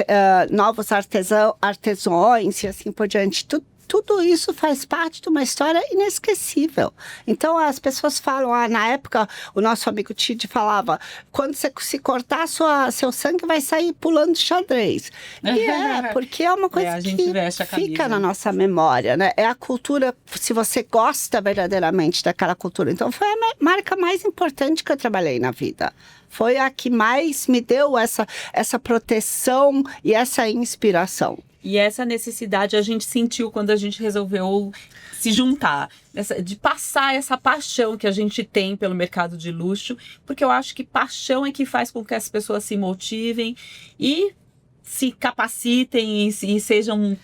[SPEAKER 2] novos artesãos e assim por diante. Tudo isso faz parte de uma história inesquecível. Então, as pessoas falam, na época, o nosso amigo Tide falava, quando você se cortar, seu sangue vai sair pulando xadrez. E porque é uma coisa que fica na nossa memória, né? É a cultura, se você gosta verdadeiramente daquela cultura. Então, foi a marca mais importante que eu trabalhei na vida. Foi a que mais me deu essa proteção e essa inspiração.
[SPEAKER 3] E essa necessidade a gente sentiu quando a gente resolveu se juntar, de passar essa paixão que a gente tem pelo mercado de luxo, porque eu acho que paixão é que faz com que as pessoas se motivem e se capacitem e sejam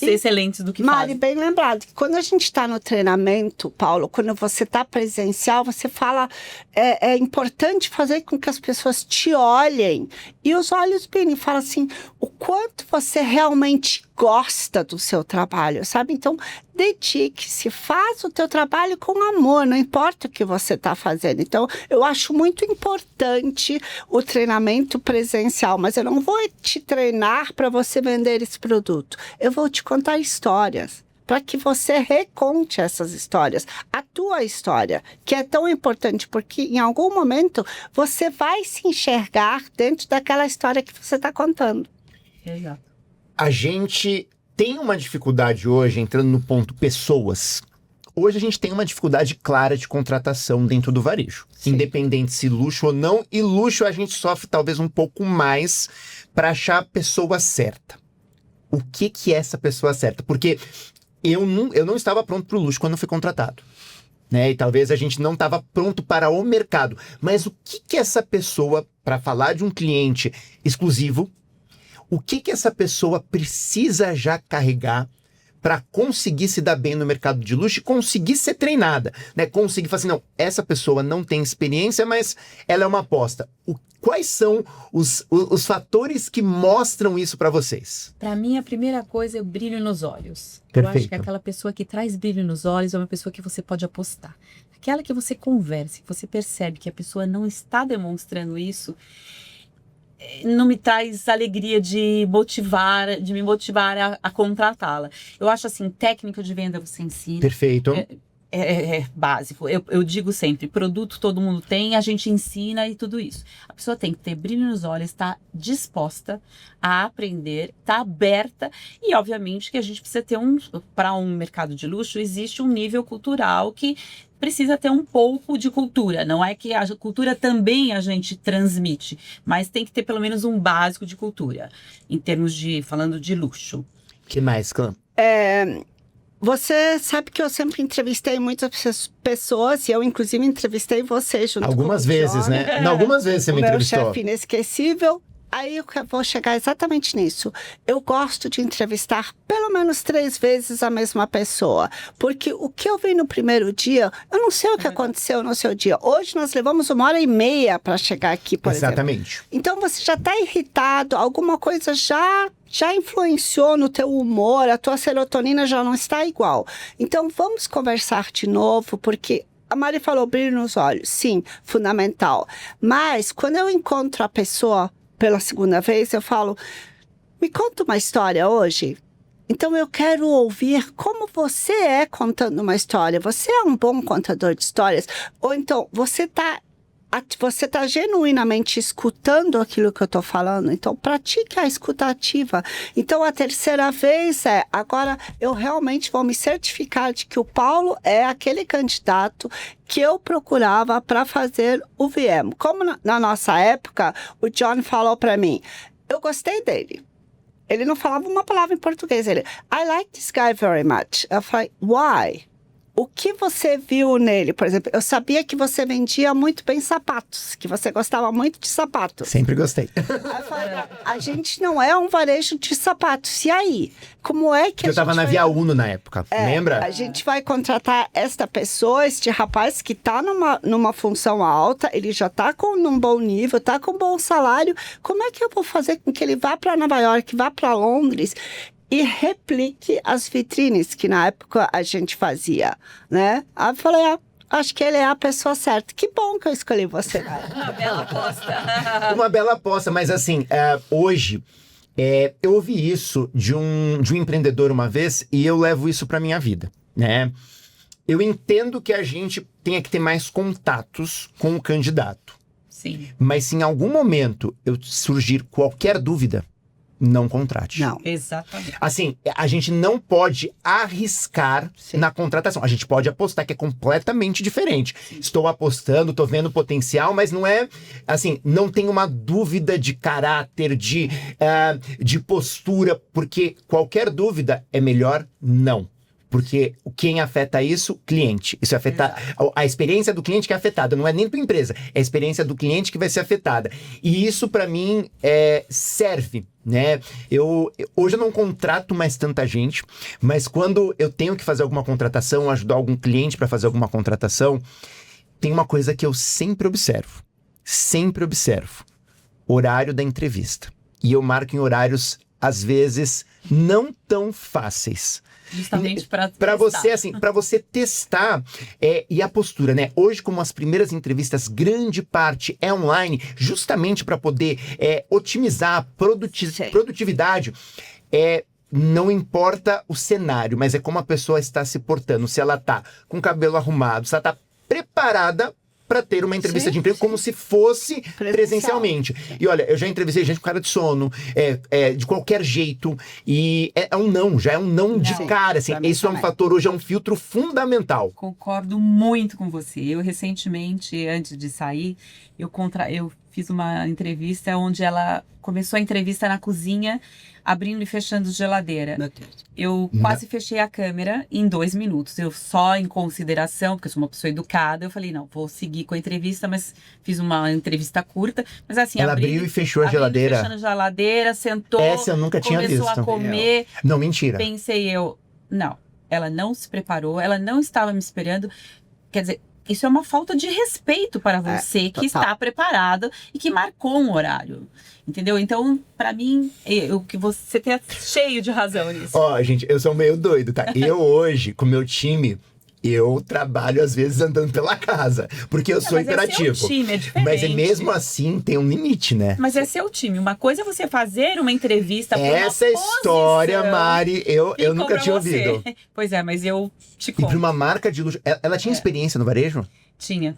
[SPEAKER 3] excelentes do que
[SPEAKER 2] Mari,
[SPEAKER 3] fazem.
[SPEAKER 2] bem lembrado, que quando a gente está no treinamento, Paulo, quando você está presencial, você fala, é importante fazer com que as pessoas te olhem e os olhos brilhem, fala assim, o quanto você realmente gosta do seu trabalho, sabe? Então, dedique-se, faça o teu trabalho com amor, não importa o que você está fazendo. Então, eu acho muito importante o treinamento presencial, mas eu não vou te treinar para você vender esse produto. Eu vou te contar histórias. para que você reconte essas histórias. A tua história, que é tão importante, porque em algum momento você vai se enxergar dentro daquela história que você está contando.
[SPEAKER 3] Exato.
[SPEAKER 1] A gente tem uma dificuldade hoje, entrando no ponto pessoas. Hoje a gente tem uma dificuldade clara de contratação dentro do varejo.
[SPEAKER 2] Sim.
[SPEAKER 1] Independente se luxo ou não. E luxo a gente sofre talvez um pouco mais para achar a pessoa certa. O que é essa pessoa certa? Porque eu não estava pronto para o luxo quando eu fui contratado. Né? E talvez a gente não estava pronto para o mercado. Mas o que essa pessoa, para falar de um cliente exclusivo, o que essa pessoa precisa já carregar para conseguir se dar bem no mercado de luxo e conseguir ser treinada, né? Conseguir falar assim, não, essa pessoa não tem experiência, mas ela é uma aposta. Quais são os fatores que mostram isso para vocês?
[SPEAKER 3] Para mim, a primeira coisa é o brilho nos olhos.
[SPEAKER 1] Perfeito.
[SPEAKER 3] Eu acho que aquela pessoa que traz brilho nos olhos é uma pessoa que você pode apostar. Aquela que você conversa, que você percebe que a pessoa não está demonstrando isso, não me traz alegria de me motivar a contratá-la. Eu acho assim, técnica de venda você ensina.
[SPEAKER 1] Perfeito.
[SPEAKER 3] É básico. Eu digo sempre, produto todo mundo tem, a gente ensina e tudo isso. A pessoa tem que ter brilho nos olhos, estar disposta a aprender, estar aberta e, obviamente, que a gente precisa ter para um mercado de luxo, existe um nível cultural que precisa ter um pouco de cultura. Não é que a cultura também a gente transmite, mas tem que ter pelo menos um básico de cultura, em termos falando de luxo.
[SPEAKER 1] O que mais, Clã?
[SPEAKER 2] Você sabe que eu sempre entrevistei muitas pessoas, e eu inclusive entrevistei você junto
[SPEAKER 1] Algumas
[SPEAKER 2] com o
[SPEAKER 1] vezes,
[SPEAKER 2] John,
[SPEAKER 1] né? Não, algumas vezes você me
[SPEAKER 2] meu
[SPEAKER 1] entrevistou.
[SPEAKER 2] chefe inesquecível. Aí eu vou chegar exatamente nisso. Eu gosto de entrevistar pelo menos 3 vezes a mesma pessoa. Porque o que eu vi no primeiro dia, eu não sei o que aconteceu no seu dia. Hoje nós levamos 1h30 para chegar aqui, por exemplo.
[SPEAKER 1] Exatamente.
[SPEAKER 2] Então você já está irritado, alguma coisa já influenciou no teu humor, a tua serotonina já não está igual. Então vamos conversar de novo, porque a Mari falou brilho nos olhos. Sim, fundamental. Mas quando eu encontro a pessoa pela segunda vez, eu falo, me conta uma história hoje. Então eu quero ouvir como você é contando uma história. Você é um bom contador de histórias? Ou então você está genuinamente escutando aquilo que eu estou falando? Então pratique a escuta ativa. Então a terceira vez agora eu realmente vou me certificar de que o Paulo é aquele candidato que eu procurava para fazer o VM. Como na nossa época, o John falou para mim, eu gostei dele. Ele não falava uma palavra em português. Ele, I like this guy very much. Eu falei, why? O que você viu nele? Por exemplo, eu sabia que você vendia muito bem sapatos, que você gostava muito de sapatos.
[SPEAKER 1] Sempre gostei.
[SPEAKER 2] Aí eu falei, a gente não é um varejo de sapatos. E aí? Como é que
[SPEAKER 1] Eu tava na Via Uno na época, lembra?
[SPEAKER 2] A gente vai contratar esta pessoa, este rapaz que está numa função alta, ele já está num bom nível, está com um bom salário. Como é que eu vou fazer com que ele vá para Nova York, vá para Londres e replique as vitrines que na época a gente fazia, né? Aí eu falei, acho que ele é a pessoa certa. Que bom que eu escolhi você.
[SPEAKER 3] Uma bela aposta.
[SPEAKER 1] Uma bela aposta, mas assim, hoje, eu ouvi isso de um empreendedor uma vez e eu levo isso para minha vida, né? Eu entendo que a gente tenha que ter mais contatos com o candidato.
[SPEAKER 3] Sim.
[SPEAKER 1] Mas se em algum momento eu surgir qualquer dúvida, não contrate.
[SPEAKER 2] Não.
[SPEAKER 3] Exatamente.
[SPEAKER 1] Assim, a gente não pode arriscar na contratação. A gente pode apostar, que é completamente diferente. Estou apostando, estou vendo potencial, mas não é, assim, não tem uma dúvida de caráter, de postura, porque qualquer dúvida é melhor não. Porque quem afeta isso? Cliente. Isso afeta a experiência do cliente que é afetada. Não é nem tua empresa, é a experiência do cliente que vai ser afetada. E isso, para mim, serve, né? Hoje eu não contrato mais tanta gente, mas quando eu tenho que fazer alguma contratação, ajudar algum cliente para fazer alguma contratação, tem uma coisa que eu sempre observo. Sempre observo. Horário da entrevista. E eu marco em horários, às vezes, não tão fáceis.
[SPEAKER 3] Justamente
[SPEAKER 1] para você, assim, para você testar e a postura, né? Hoje, como as primeiras entrevistas, grande parte é online, justamente para poder otimizar a produtividade. não importa o cenário, mas é como a pessoa está se portando. Se ela tá com o cabelo arrumado, se ela tá preparada para ter uma entrevista de emprego como se fosse presencialmente. E olha, eu já entrevistei gente com cara de sono, de qualquer jeito, e já é um não de cara, assim, isso é um fator, hoje é um filtro fundamental.
[SPEAKER 3] Concordo muito com você. Eu recentemente, antes de sair, eu fiz uma entrevista onde ela começou a entrevista na cozinha, abrindo e fechando geladeira. Eu quase fechei a câmera em 2 minutos. Eu só em consideração, porque eu sou uma pessoa educada, eu falei, não, vou seguir com a entrevista, mas fiz uma entrevista curta. Mas assim,
[SPEAKER 1] ela abriu e fechou a geladeira.
[SPEAKER 3] Fechando a geladeira, sentou,
[SPEAKER 1] essa eu nunca tinha visto.
[SPEAKER 3] Começou a comer.
[SPEAKER 1] Não, mentira.
[SPEAKER 3] Pensei não, ela não se preparou, ela não estava me esperando. Quer dizer, isso é uma falta de respeito para você que está preparado e que marcou um horário. Entendeu? Então, para mim, que você tem cheio de razão nisso.
[SPEAKER 1] Ó, gente, eu sou meio doido, tá? Eu hoje, com meu time, eu trabalho às vezes andando pela casa, porque eu sou imperativo.
[SPEAKER 3] Mas é seu time, é diferente.
[SPEAKER 1] Mas mesmo assim tem um limite, né?
[SPEAKER 3] Mas é seu time. Uma coisa é você fazer uma entrevista para
[SPEAKER 1] essa história, Mari, eu nunca tinha ouvido.
[SPEAKER 3] Pois é, mas eu te conto.
[SPEAKER 1] E para uma marca de luxo, ela tinha experiência no varejo?
[SPEAKER 3] Tinha.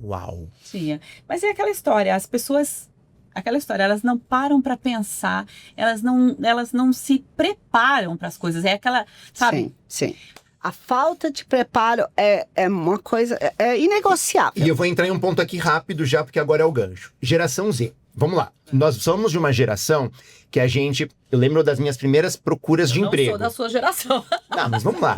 [SPEAKER 1] Uau.
[SPEAKER 3] Tinha. Mas é aquela história, as pessoas... Aquela história, elas não param para pensar, elas não se preparam para as coisas. É aquela, sabe?
[SPEAKER 2] Sim. A falta de preparo é uma coisa inegociável.
[SPEAKER 1] E eu vou entrar em um ponto aqui rápido já, porque agora é o gancho. Geração Z. Vamos lá. Nós somos de uma geração que eu lembro das minhas primeiras procuras de emprego.
[SPEAKER 3] Eu não sou da sua geração.
[SPEAKER 1] Não, mas vamos lá.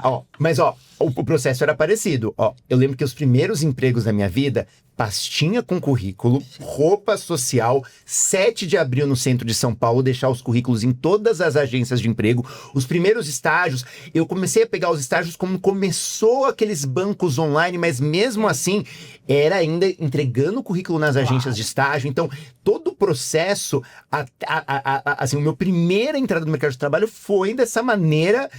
[SPEAKER 1] O processo era parecido. Eu lembro que os primeiros empregos da minha vida, pastinha com currículo, roupa social, 7 de abril no centro de São Paulo, deixar os currículos em todas as agências de emprego. Os primeiros estágios, eu comecei a pegar os estágios como começou aqueles bancos online, mas mesmo assim, era ainda entregando o currículo nas agências de estágio. Então, todo o processo, assim, a minha primeira entrada no mercado de trabalho foi dessa maneira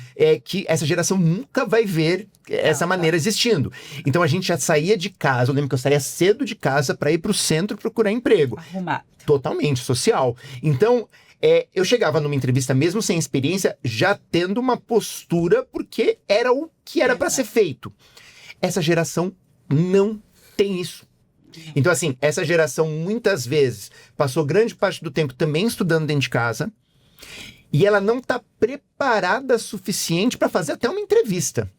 [SPEAKER 1] que essa geração nunca vai ver essa maneira existindo. Então, a gente já saía de casa, eu lembro que eu saía cedo de casa para ir para o centro procurar emprego.
[SPEAKER 3] Arrumar.
[SPEAKER 1] Totalmente, social. Então, eu chegava numa entrevista mesmo sem experiência, já tendo uma postura, porque era o que era para ser feito. Essa geração não tem isso. Então, assim, essa geração muitas vezes passou grande parte do tempo também estudando dentro de casa e ela não está preparada o suficiente para fazer até uma entrevista.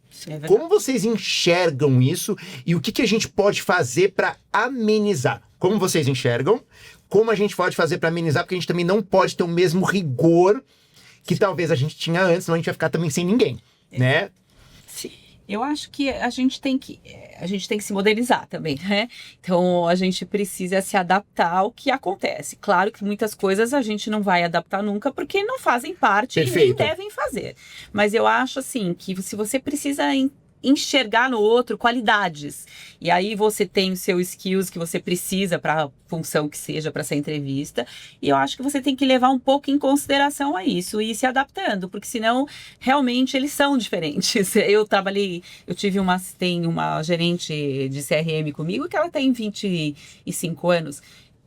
[SPEAKER 1] Como vocês enxergam isso e o que a gente pode fazer para amenizar? Como vocês enxergam? Como a gente pode fazer para amenizar? Porque a gente também não pode ter o mesmo rigor que talvez a gente tinha antes, senão a gente vai ficar também sem ninguém, né?
[SPEAKER 3] Sim. Eu acho que a gente tem que se modernizar também, né? Então, a gente precisa se adaptar ao que acontece. Claro que muitas coisas a gente não vai adaptar nunca, porque não fazem parte e nem devem fazer. Mas eu acho, assim, que se você precisa enxergar no outro qualidades. E aí você tem os seus skills que você precisa para a função que seja para essa entrevista. E eu acho que você tem que levar um pouco em consideração a isso e ir se adaptando, porque senão realmente eles são diferentes. Tem uma gerente de CRM comigo que ela tem 25 anos.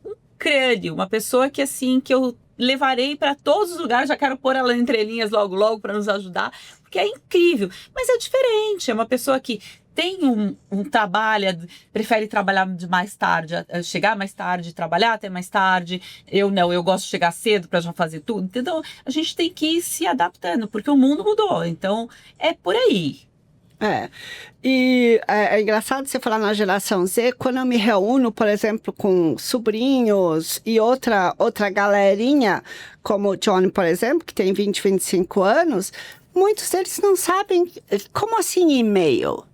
[SPEAKER 3] Um crânio, uma pessoa que assim, que eu levarei para todos os lugares, já quero pôr ela entre linhas logo para nos ajudar, porque é incrível, mas é diferente, é uma pessoa que tem um trabalho, prefere trabalhar de mais tarde, chegar mais tarde, trabalhar até mais tarde. Eu não, eu gosto de chegar cedo para já fazer tudo. Então, a gente tem que ir se adaptando, porque o mundo mudou, então é por aí.
[SPEAKER 2] E é engraçado você falar na geração Z, quando eu me reúno, por exemplo, com sobrinhos e outra galerinha, como o Johnny, por exemplo, que tem 25 anos, muitos deles não sabem, como assim e-mail?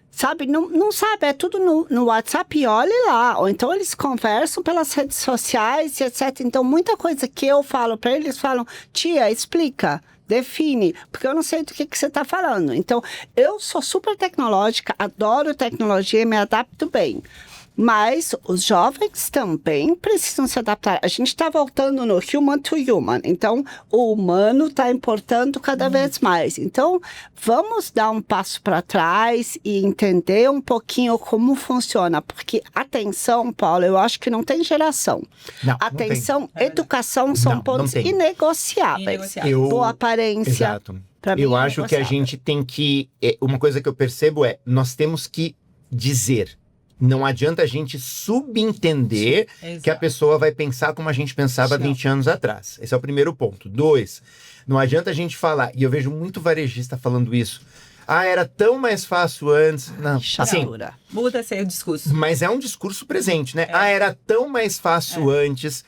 [SPEAKER 2] Sabe, não sabe, é tudo no WhatsApp e olhe lá. Ou então eles conversam pelas redes sociais, etc. Então, muita coisa que eu falo para eles, falam, tia, explica. Define, porque eu não sei do que você está falando. Então, eu sou super tecnológica, adoro tecnologia e me adapto bem. Mas os jovens também precisam se adaptar. A gente está voltando no human to human. Então, o humano está importando cada vez mais. Então, vamos dar um passo para trás e entender um pouquinho como funciona. Porque atenção, Paulo, eu acho que não tem geração.
[SPEAKER 1] Não,
[SPEAKER 2] Atenção,
[SPEAKER 3] É
[SPEAKER 2] educação são
[SPEAKER 1] Não
[SPEAKER 2] pontos
[SPEAKER 1] tem.
[SPEAKER 2] inegociáveis. Boa aparência.
[SPEAKER 1] Exato.
[SPEAKER 2] Pra mim,
[SPEAKER 1] Eu
[SPEAKER 2] é
[SPEAKER 1] acho que a
[SPEAKER 2] negociável.
[SPEAKER 1] gente tem que... Uma coisa que eu percebo nós temos que dizer. Não adianta a gente subentender que a
[SPEAKER 3] Exato.
[SPEAKER 1] pessoa vai pensar como a gente pensava
[SPEAKER 2] Não.
[SPEAKER 1] 20 anos atrás. Esse é o primeiro ponto. 2, não adianta a gente falar, e eu vejo muito varejista falando isso, era tão mais fácil antes. Não, assim,
[SPEAKER 2] Chatura.
[SPEAKER 3] Muda esse discurso.
[SPEAKER 1] mas é um discurso presente, né? Era tão mais fácil antes.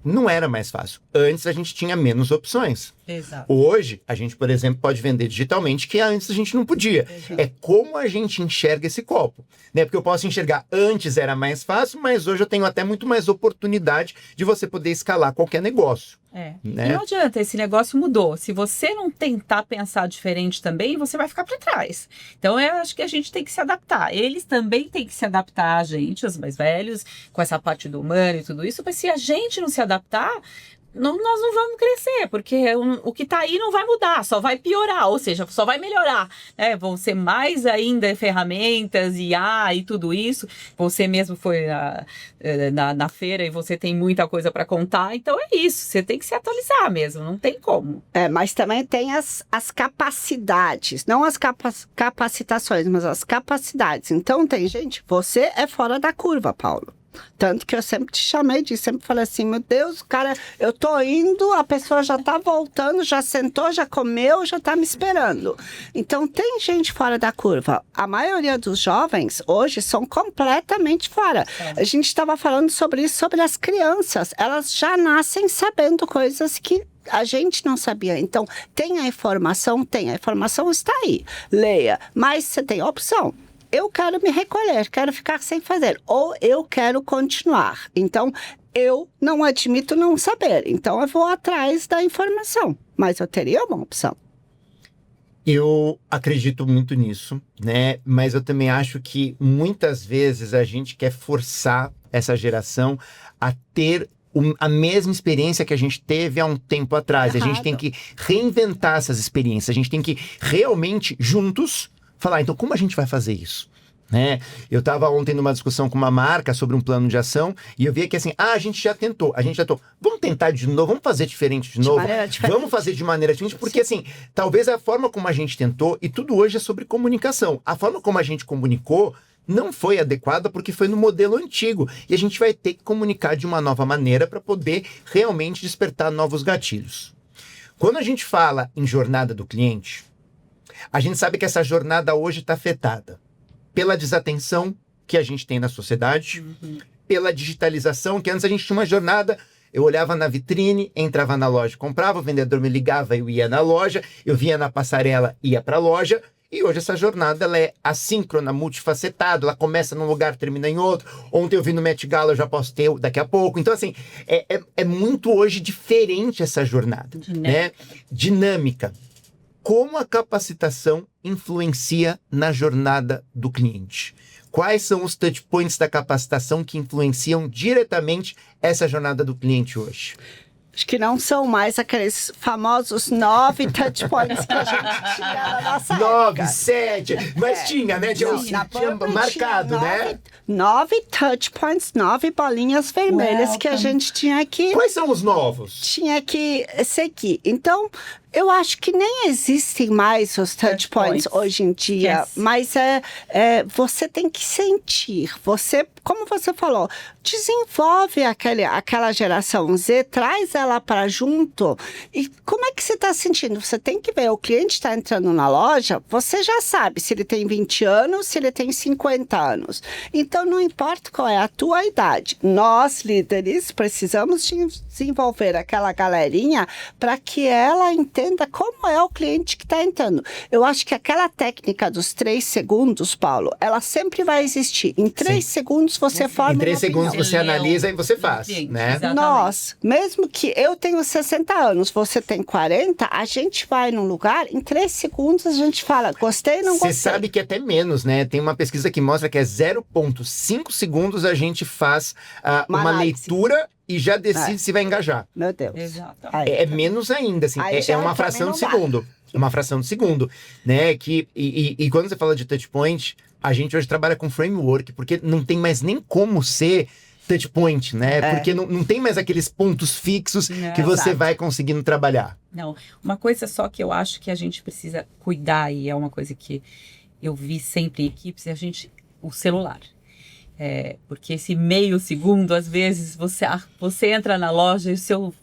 [SPEAKER 1] Não era mais fácil. Antes a gente tinha menos opções.
[SPEAKER 3] Exato.
[SPEAKER 1] Hoje, a gente, por exemplo, pode vender digitalmente, que antes a gente não podia.
[SPEAKER 3] Exato.
[SPEAKER 1] É como a gente enxerga esse copo, né? Porque eu posso enxergar, antes era mais fácil, mas hoje eu tenho até muito mais oportunidade de você poder escalar qualquer negócio.
[SPEAKER 3] Né?
[SPEAKER 1] Né?
[SPEAKER 3] E não adianta, esse negócio mudou. Se você não tentar pensar diferente também, você vai ficar para trás. Então, eu acho que a gente tem que se adaptar. Eles também têm que se adaptar a gente, os mais velhos, com essa parte do humano e tudo isso, mas se a gente não se adaptar, nós não vamos crescer, porque o que está aí não vai mudar, só vai piorar, ou seja, só vai melhorar, né? Vão ser mais ainda ferramentas, IA e tudo isso. Você mesmo foi na feira e você tem muita coisa para contar, então é isso, você tem que se atualizar mesmo, não tem como.
[SPEAKER 2] Mas também tem as capacidades, não as capacitações, mas as capacidades. Então tem gente, você é fora da curva, Paulo. Tanto que eu sempre te chamei disso, sempre falei assim, meu Deus, cara, eu tô indo, a pessoa já tá voltando, já sentou, já comeu, já tá me esperando. Então tem gente fora da curva. A maioria dos jovens hoje são completamente fora. A gente estava falando sobre isso, sobre as crianças. Elas já nascem sabendo coisas que a gente não sabia. Então, tem a informação está aí. Leia, mas você tem a opção. Eu quero me recolher, quero ficar sem fazer, ou eu quero continuar. Então, eu não admito não saber. Então, eu vou atrás da informação, mas eu teria uma opção.
[SPEAKER 1] Eu acredito muito nisso, né? Mas eu também acho que muitas vezes a gente quer forçar essa geração a ter a mesma experiência que a gente teve há um tempo atrás. A gente tem que reinventar essas experiências. A gente tem que realmente, juntos, falar, então como a gente vai fazer isso? Né? Eu estava ontem numa discussão com uma marca sobre um plano de ação e eu vi que assim, a gente já tentou, vamos tentar de novo, vamos fazer diferente de novo, vamos fazer de maneira diferente, porque assim, talvez a forma como a gente tentou, e tudo hoje é sobre comunicação, a forma como a gente comunicou não foi adequada porque foi no modelo antigo, e a gente vai ter que comunicar de uma nova maneira para poder realmente despertar novos gatilhos. Quando a gente fala em jornada do cliente, a gente sabe que essa jornada hoje está afetada pela desatenção que a gente tem na sociedade, pela digitalização, que antes a gente tinha uma jornada, eu olhava na vitrine, entrava na loja, comprava, o vendedor me ligava, eu ia na loja, eu vinha na passarela, ia para a loja, e hoje essa jornada ela é assíncrona, multifacetada, ela começa num lugar, termina em outro. Ontem eu vi no Met Gala, eu já posso ter daqui a pouco. Então, assim, é muito hoje diferente essa jornada, né? Dinâmica. Como a capacitação influencia na jornada do cliente? Quais são os touch points da capacitação que influenciam diretamente essa jornada do cliente hoje?
[SPEAKER 2] Acho que não são mais aqueles famosos 9 touch points que a gente tinha na nossa
[SPEAKER 1] 9,
[SPEAKER 2] época.
[SPEAKER 1] 7, mas tinha, né? Tinha marcado, né?
[SPEAKER 2] 9 touch points, 9 bolinhas vermelhas que a gente tinha que...
[SPEAKER 1] Quais são os novos?
[SPEAKER 2] Tinha que seguir. Então, eu acho que nem existem mais os touch points hoje em dia,
[SPEAKER 3] Yes.
[SPEAKER 2] mas você tem que sentir. Você, como você falou, desenvolve aquela geração Z, traz ela para junto. E como é que você está sentindo? Você tem que ver, o cliente está entrando na loja, você já sabe se ele tem 20 anos, se ele tem 50 anos. Então, não importa qual é a tua idade. Nós, líderes, precisamos desenvolver aquela galerinha para que ela entenda entenda como é o cliente que está entrando. Eu acho que aquela técnica dos 3 segundos, Paulo, ela sempre vai existir. Em 3 segundos você forma
[SPEAKER 1] Em 3
[SPEAKER 2] uma
[SPEAKER 1] segundos
[SPEAKER 2] opinião.
[SPEAKER 1] você analisa e você faz,
[SPEAKER 3] cliente,
[SPEAKER 1] né?
[SPEAKER 3] exato.
[SPEAKER 2] Nós, mesmo que eu tenho 60 anos, você tem 40, a gente vai num lugar, em 3 segundos a gente fala, gostei, não
[SPEAKER 1] Você
[SPEAKER 2] gostei.
[SPEAKER 1] sabe que até menos, né? Tem uma pesquisa que mostra que é 0,5 segundos a gente faz
[SPEAKER 2] Uma
[SPEAKER 1] uma
[SPEAKER 2] análise.
[SPEAKER 1] leitura e já decide se vai engajar.
[SPEAKER 2] Meu Deus.
[SPEAKER 3] Exato.
[SPEAKER 2] Aí,
[SPEAKER 1] É menos ainda, assim.
[SPEAKER 2] Aí
[SPEAKER 1] É
[SPEAKER 2] já
[SPEAKER 1] uma
[SPEAKER 2] pra
[SPEAKER 1] fração
[SPEAKER 2] mim
[SPEAKER 1] de
[SPEAKER 2] não dá.
[SPEAKER 1] segundo. É uma fração de segundo, né? E quando você fala de touch point, a gente hoje trabalha com framework, porque não tem mais nem como ser touch point, né? Porque não tem mais aqueles pontos fixos
[SPEAKER 3] Não,
[SPEAKER 1] que você
[SPEAKER 2] exato.
[SPEAKER 1] vai conseguindo trabalhar.
[SPEAKER 3] Não, uma coisa só que eu acho que a gente precisa cuidar, e é uma coisa que eu vi sempre em equipes, é o celular. Porque esse meio segundo, às vezes, você entra na loja e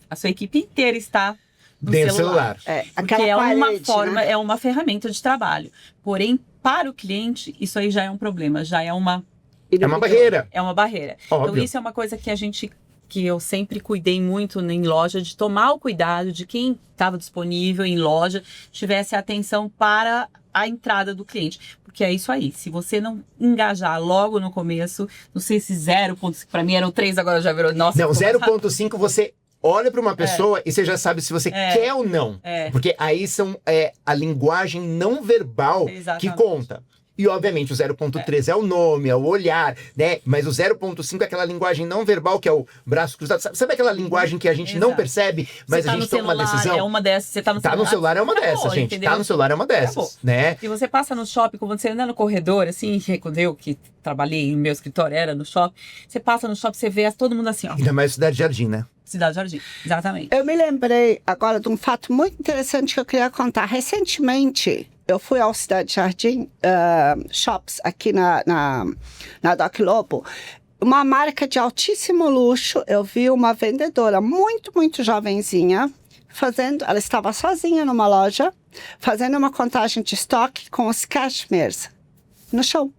[SPEAKER 3] a sua equipe inteira está no
[SPEAKER 1] Dentro do
[SPEAKER 3] celular.
[SPEAKER 1] celular.
[SPEAKER 3] Porque
[SPEAKER 2] aquela
[SPEAKER 3] é uma
[SPEAKER 2] parede,
[SPEAKER 3] forma,
[SPEAKER 2] né?
[SPEAKER 3] é uma ferramenta de trabalho. Porém, para o cliente, isso aí já é um problema, já é uma
[SPEAKER 1] É uma barreira.
[SPEAKER 3] barreira. Então,
[SPEAKER 1] Óbvio.
[SPEAKER 3] isso é uma coisa que eu sempre cuidei muito em loja, de tomar o cuidado de quem estava disponível em loja, tivesse atenção para a entrada do cliente. Porque é isso aí, se você não engajar logo no começo, não sei se 0,5, para mim eram 3, agora já virou, nossa.
[SPEAKER 1] Não,
[SPEAKER 3] ficou mais
[SPEAKER 1] 0,5 você olha para uma pessoa e você já sabe se você quer ou não. Porque aí são a linguagem não verbal que
[SPEAKER 3] Exatamente.
[SPEAKER 1] conta. E, obviamente, o 0,3 é o nome, é o olhar, né? Mas o 0,5 é aquela linguagem não verbal, que é o braço cruzado. Sabe aquela linguagem que a gente não
[SPEAKER 3] Exato.
[SPEAKER 1] percebe, mas
[SPEAKER 3] Você
[SPEAKER 1] a
[SPEAKER 3] tá
[SPEAKER 1] gente
[SPEAKER 3] no
[SPEAKER 1] toma uma
[SPEAKER 3] celular,
[SPEAKER 1] decisão?
[SPEAKER 3] é uma dessas, você tá no
[SPEAKER 1] Tá
[SPEAKER 3] celular.
[SPEAKER 1] no celular é uma
[SPEAKER 3] acabou,
[SPEAKER 1] dessas, gente.
[SPEAKER 3] entendeu?
[SPEAKER 1] Tá no celular é uma dessas,
[SPEAKER 3] Acabou.
[SPEAKER 1] né?
[SPEAKER 3] E você passa no shopping, quando você anda no corredor, assim, quando eu que trabalhei no meu escritório, era no shopping, você passa no shopping, você vê todo mundo assim, ó,
[SPEAKER 1] Ainda mais Cidade Jardim, né?
[SPEAKER 3] Cidade Jardim. Exatamente.
[SPEAKER 2] Eu me lembrei agora de um fato muito interessante que eu queria contar. Recentemente, eu fui ao Cidade Jardim Shops aqui na Doc Lobo. Uma marca de altíssimo luxo. Eu vi uma vendedora muito, muito jovenzinha ela estava sozinha numa loja, fazendo uma contagem de estoque com os cashmeres no chão.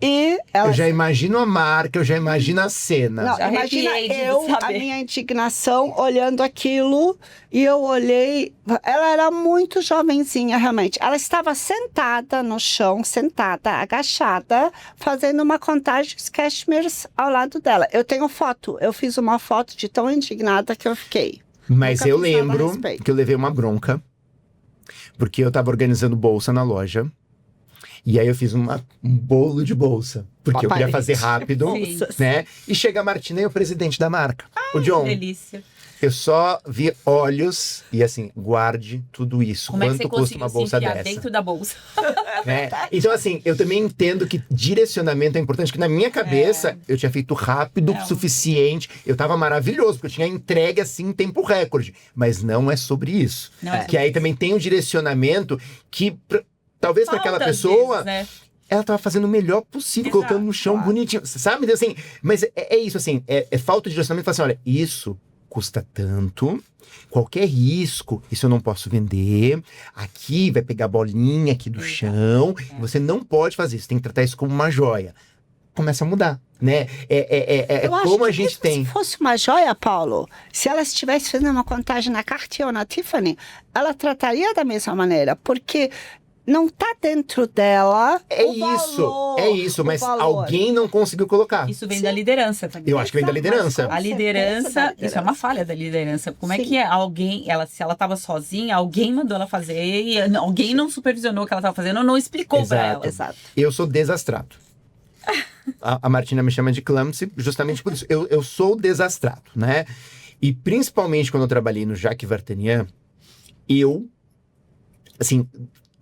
[SPEAKER 2] E ela
[SPEAKER 1] Eu já imagino a marca, eu já imagino a cena.
[SPEAKER 2] Não,
[SPEAKER 3] Já
[SPEAKER 2] imagina
[SPEAKER 3] arrepiei de
[SPEAKER 2] eu, a
[SPEAKER 3] saber.
[SPEAKER 2] minha indignação, olhando aquilo, e eu olhei, ela era muito jovenzinha, realmente. Ela estava sentada no chão, agachada, fazendo uma contagem de cashmeres ao lado dela. Eu tenho foto, eu fiz uma foto de tão indignada que eu fiquei.
[SPEAKER 1] Mas
[SPEAKER 2] Nunca
[SPEAKER 1] eu
[SPEAKER 2] fiz nada a
[SPEAKER 1] lembro
[SPEAKER 2] respeito.
[SPEAKER 1] que eu levei uma bronca, porque eu tava organizando bolsa na loja. E aí eu fiz um bolo de bolsa, porque eu queria
[SPEAKER 2] Aparente.
[SPEAKER 1] fazer rápido,
[SPEAKER 3] Sim.
[SPEAKER 1] né? E chega a Martina e o presidente da marca, o John.
[SPEAKER 3] Delícia.
[SPEAKER 1] Eu só vi olhos e assim, guarde tudo isso.
[SPEAKER 3] Como é que
[SPEAKER 1] Quanto
[SPEAKER 3] você
[SPEAKER 1] custa
[SPEAKER 3] conseguiu
[SPEAKER 1] uma
[SPEAKER 3] se
[SPEAKER 1] bolsa
[SPEAKER 3] enfiar
[SPEAKER 1] dessa?
[SPEAKER 3] dentro da bolsa?
[SPEAKER 1] Né? Então, assim, eu também entendo que direcionamento é importante, que na minha cabeça eu tinha feito rápido o suficiente, eu tava maravilhoso, porque eu tinha entregue assim em tempo recorde. Mas não é sobre isso.
[SPEAKER 3] Não é
[SPEAKER 1] Que aí também tem um direcionamento que, talvez para aquela
[SPEAKER 3] Falta, às
[SPEAKER 1] pessoa,
[SPEAKER 3] vezes, né?
[SPEAKER 1] ela tava fazendo o melhor possível,
[SPEAKER 3] Exato,
[SPEAKER 1] colocando no chão
[SPEAKER 3] claro.
[SPEAKER 1] bonitinho, sabe? Então, assim, mas é isso, assim, é falta de direcionamento. Falar assim, olha, isso custa tanto, qualquer risco, isso eu não posso vender, aqui vai pegar bolinha aqui do
[SPEAKER 3] Exato.
[SPEAKER 1] chão, você não pode fazer isso, tem que tratar isso como uma joia. Começa a mudar, né?
[SPEAKER 2] Eu acho
[SPEAKER 1] como
[SPEAKER 2] que
[SPEAKER 1] a gente
[SPEAKER 2] mesmo
[SPEAKER 1] tem.
[SPEAKER 2] Se fosse uma joia, Paulo, se ela estivesse fazendo uma contagem na Cartier ou na Tiffany, ela trataria da mesma maneira, porque não está dentro dela
[SPEAKER 1] É isso,
[SPEAKER 2] o
[SPEAKER 1] mas
[SPEAKER 2] valor.
[SPEAKER 1] alguém não conseguiu colocar.
[SPEAKER 3] Isso vem da liderança também.
[SPEAKER 1] Eu acho que vem da liderança.
[SPEAKER 2] Com
[SPEAKER 3] A
[SPEAKER 2] certeza
[SPEAKER 3] liderança,
[SPEAKER 2] da
[SPEAKER 3] isso é uma falha da liderança. Como é
[SPEAKER 2] Sim.
[SPEAKER 3] que alguém, se ela estava sozinha, alguém mandou ela fazer e alguém não supervisionou o que ela estava fazendo ou não explicou para ela.
[SPEAKER 2] Exato.
[SPEAKER 1] Eu sou desastrado. A Martina me chama de clumsy justamente por isso. Eu sou desastrado, né? E principalmente quando eu trabalhei no Jacques Vartanian, assim,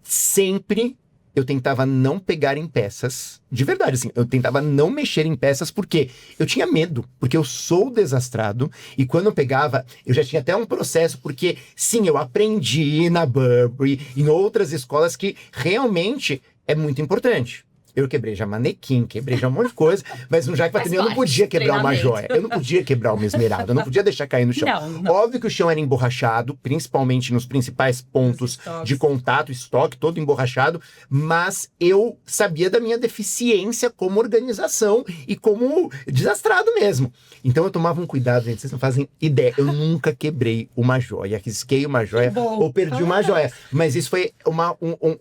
[SPEAKER 1] sempre eu tentava não pegar em peças. De verdade, assim, eu tentava não mexer em peças porque eu tinha medo, porque eu sou desastrado. E quando eu pegava, eu já tinha até um processo, porque sim, eu aprendi na Burberry, em outras escolas, que realmente é muito importante. Eu quebrei já manequim, quebrei já um monte de coisa, mas no Jaque Patrimônio eu não podia quebrar uma joia. Eu não podia quebrar uma esmeralda, eu não podia deixar cair no chão.
[SPEAKER 3] Não.
[SPEAKER 1] Óbvio que o chão era emborrachado, principalmente nos principais pontos de contato, estoque todo emborrachado, mas eu sabia da minha deficiência como organização e como desastrado mesmo. Então eu tomava um cuidado, gente, vocês não fazem ideia. Eu nunca quebrei uma joia, risquei uma joia ou perdi uma joia. Mas isso foi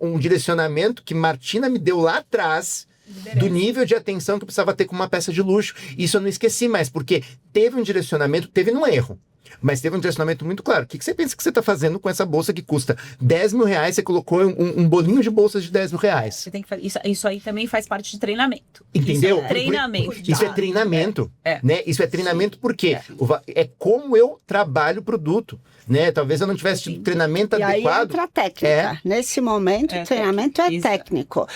[SPEAKER 1] um direcionamento que Martina me deu lá atrás, do nível de atenção que eu precisava ter com uma peça de luxo. Isso eu não esqueci mais, porque teve um direcionamento, teve um erro, mas teve um direcionamento muito claro. O que você pensa que você está fazendo com essa bolsa que custa 10 mil reais? Você colocou um bolinho de bolsas de 10 mil reais.
[SPEAKER 3] Você tem que isso aí também faz parte de treinamento.
[SPEAKER 1] Entendeu?
[SPEAKER 3] Isso é treinamento.
[SPEAKER 1] Isso é treinamento. Né? Isso é treinamento porque é como eu trabalho o produto. Né? Talvez eu não tivesse tido treinamento
[SPEAKER 2] e
[SPEAKER 1] adequado.
[SPEAKER 2] Aí entra a técnica. Nesse momento, o treinamento é técnico.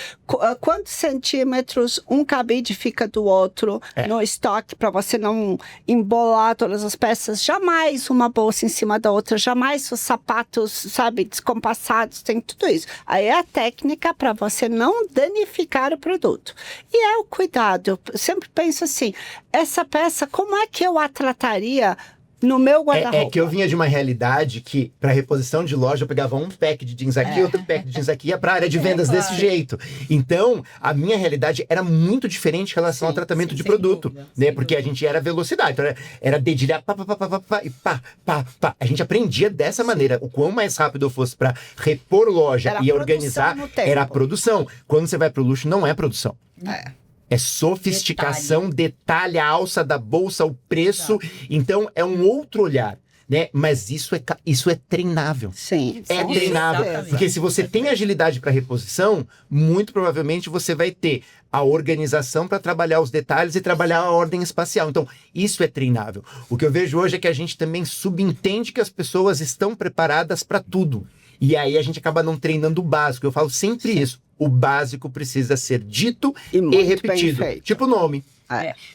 [SPEAKER 2] Quantos centímetros um cabide fica do outro no estoque para você não embolar todas as peças? Jamais uma bolsa em cima da outra, jamais os sapatos, sabe, descompassados, tem tudo isso. Aí é a técnica para você não danificar o produto. E é o cuidado. Eu sempre penso assim, essa peça, como é que eu a trataria no meu guarda-roupa?
[SPEAKER 1] É que eu vinha de uma realidade que, para reposição de loja, eu pegava um pack de jeans aqui, outro pack de jeans aqui, ia para a área de vendas desse jeito. Então, a minha realidade era muito diferente em relação ao tratamento de produto. Dúvida, né? Porque a gente era velocidade. Então, era dedilhar, e pá. A gente aprendia dessa maneira. O quão mais rápido eu fosse para repor loja e organizar, era a produção. Quando você vai pro luxo, não é produção. É sofisticação, detalhe, a alça da bolsa, o preço. Então, é um outro olhar, né? Mas isso é treinável.
[SPEAKER 2] Sim.
[SPEAKER 1] É treinável.
[SPEAKER 3] Exatamente.
[SPEAKER 1] Porque se você tem agilidade para reposição, muito provavelmente você vai ter a organização para trabalhar os detalhes e trabalhar a ordem espacial. Então, isso é treinável. O que eu vejo hoje é que a gente também subentende que as pessoas estão preparadas para tudo. E aí a gente acaba não treinando o básico. Eu falo sempre isso. O básico precisa ser dito e repetido. Tipo o nome.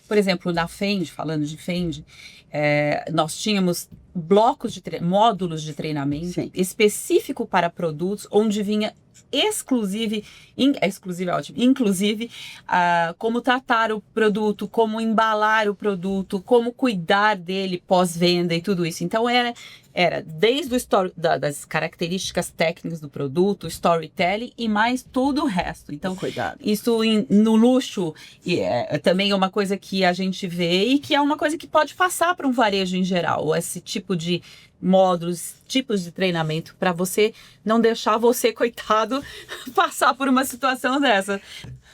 [SPEAKER 3] Por exemplo, na Fendi, falando de Fendi, nós tínhamos blocos módulos de treinamento específico para produtos, onde vinha exclusive é ótimo, inclusive como tratar o produto, como embalar o produto, como cuidar dele pós-venda e tudo isso. Então era desde das características técnicas do produto, storytelling e mais tudo o resto. Então, isso no luxo também é uma coisa que a gente vê e que é uma coisa que pode passar para um varejo em geral, esse tipo de módulos, tipos de treinamento para você não deixar você, coitado, passar por uma situação dessa.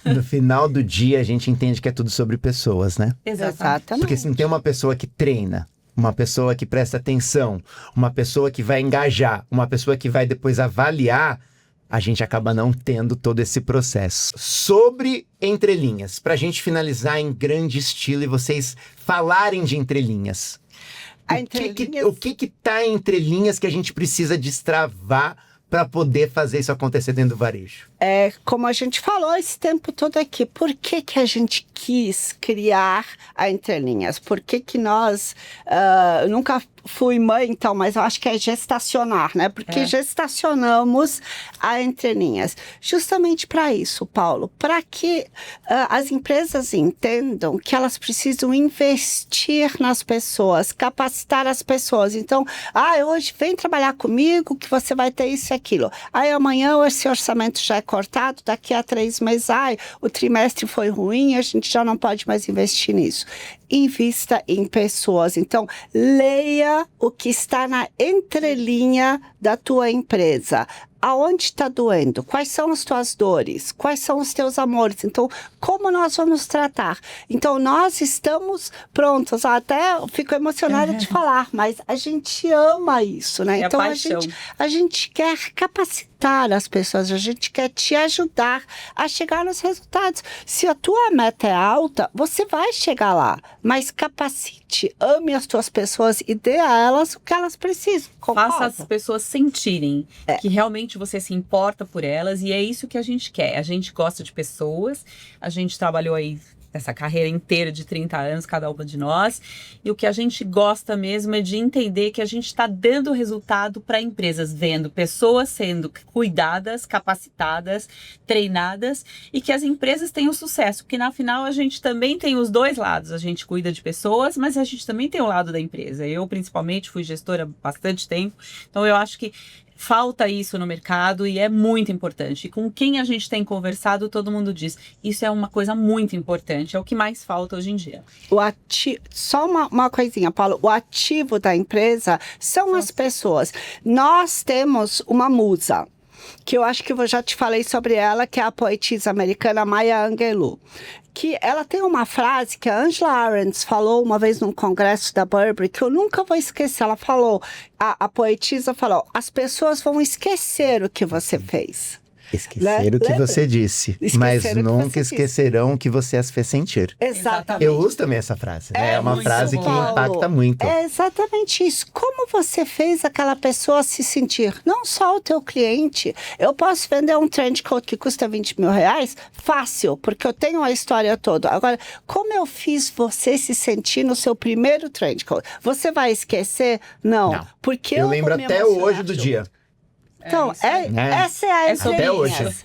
[SPEAKER 1] No final do dia, a gente entende que é tudo sobre pessoas, né?
[SPEAKER 3] Exatamente.
[SPEAKER 1] Porque se não tem uma pessoa que treina, uma pessoa que presta atenção, uma pessoa que vai engajar, uma pessoa que vai depois avaliar, a gente acaba não tendo todo esse processo. Sobre entrelinhas, para a gente finalizar em grande estilo e vocês falarem de entrelinhas. O que tá entre linhas que a gente precisa destravar para poder fazer isso acontecer dentro do varejo?
[SPEAKER 2] Como a gente falou esse tempo todo aqui, por que a gente quis criar a entrelinhas? Por que nós nunca fui mãe, então, mas eu acho que é gestacionar, né? Porque gestacionamos a entrelinhas. Justamente para isso, Paulo, para que as empresas entendam que elas precisam investir nas pessoas, capacitar as pessoas. Então, hoje vem trabalhar comigo que você vai ter isso e aquilo. Aí amanhã esse orçamento já é cortado, daqui a 3 meses, o trimestre foi ruim, a gente já não pode mais investir nisso. Invista em pessoas. Então, leia o que está na entrelinha da tua empresa. Aonde está doendo? Quais são as tuas dores? Quais são os teus amores? Então, como nós vamos tratar? Então, nós estamos prontos. Até fico emocionada de falar, mas a gente ama isso, né? Então, a gente quer capacitar as pessoas, a gente quer te ajudar a chegar nos resultados. Se a tua meta é alta, você vai chegar lá, mas capacite, ame as tuas pessoas e dê a elas o que elas precisam. Concorda?
[SPEAKER 3] Faça as pessoas sentirem que realmente você se importa por elas, e é isso que a gente quer. A gente gosta de pessoas, a gente trabalhou aí dessa carreira inteira de 30 anos, cada uma de nós. E o que a gente gosta mesmo é de entender que a gente está dando resultado para empresas, vendo pessoas sendo cuidadas, capacitadas, treinadas, e que as empresas tenham sucesso, porque na final a gente também tem os dois lados. A gente cuida de pessoas, mas a gente também tem o lado da empresa. Eu, principalmente, fui gestora há bastante tempo, então eu acho que falta isso no mercado e é muito importante. E com quem a gente tem conversado, todo mundo diz, isso é uma coisa muito importante, é o que mais falta hoje em dia.
[SPEAKER 2] Só uma coisinha, Paulo. O ativo da empresa são as pessoas. Nós temos uma musa, que eu acho que eu já te falei sobre ela, que é a poetisa americana Maya Angelou. Que ela tem uma frase que a Angela Arendt falou uma vez num congresso da Burberry, que eu nunca vou esquecer. Ela falou, a poetisa falou, as pessoas vão esquecer o que você fez.
[SPEAKER 1] Esquecer o que você disse, mas nunca esquecerão o que você as fez sentir.
[SPEAKER 2] Exatamente.
[SPEAKER 1] Eu uso também essa frase, né? É uma frase que impacta muito.
[SPEAKER 2] É exatamente isso. Como você fez aquela pessoa se sentir? Não só o teu cliente. Eu posso vender um trench coat que custa 20 mil reais? Fácil, porque eu tenho a história toda. Agora, como eu fiz você se sentir no seu primeiro trench coat? Você vai esquecer? Não. Porque
[SPEAKER 1] eu lembro até hoje do dia.
[SPEAKER 2] Então, essa é a entrelinhas.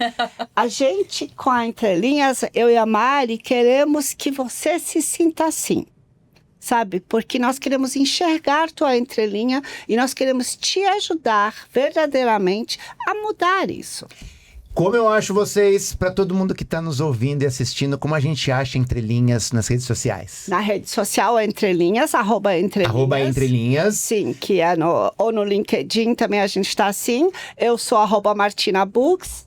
[SPEAKER 2] A gente, com a entrelinhas, eu e a Mari, queremos que você se sinta assim, sabe? Porque nós queremos enxergar tua entrelinha e nós queremos te ajudar verdadeiramente a mudar isso.
[SPEAKER 1] Como eu acho vocês, para todo mundo que está nos ouvindo e assistindo, como a gente acha Entrelinhas nas redes sociais?
[SPEAKER 2] Na rede social é Entrelinhas, @Entrelinhas.
[SPEAKER 1] @Entrelinhas.
[SPEAKER 2] Sim, que é ou no LinkedIn também a gente está assim. Eu sou @MartinaBooks,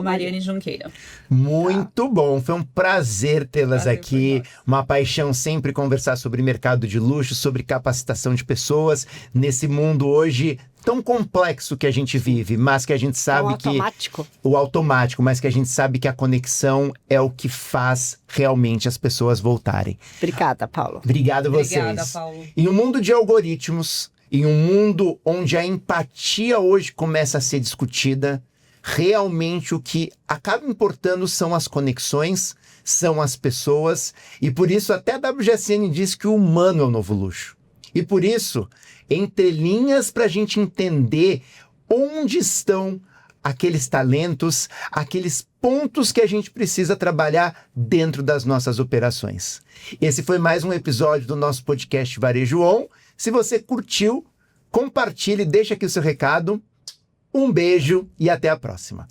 [SPEAKER 3] Mariane Junqueira.
[SPEAKER 1] Muito bom, foi um prazer tê-las aqui. Uma paixão sempre conversar sobre mercado de luxo, sobre capacitação de pessoas nesse mundo hoje tão complexo que a gente vive, mas que a gente sabe que o automático, mas que a gente sabe que a conexão é o que faz realmente as pessoas voltarem.
[SPEAKER 2] Obrigada, Paulo.
[SPEAKER 1] Obrigado a vocês.
[SPEAKER 3] Obrigada, Paulo.
[SPEAKER 1] Em um mundo de algoritmos, em um mundo onde a empatia hoje começa a ser discutida, realmente o que acaba importando são as conexões, são as pessoas, e por isso até a WGSN diz que o humano é o novo luxo. E por isso, entrelinhas para a gente entender onde estão aqueles talentos, aqueles pontos que a gente precisa trabalhar dentro das nossas operações. Esse foi mais um episódio do nosso podcast Varejo On. Se você curtiu, compartilhe, deixa aqui o seu recado. Um beijo e até a próxima.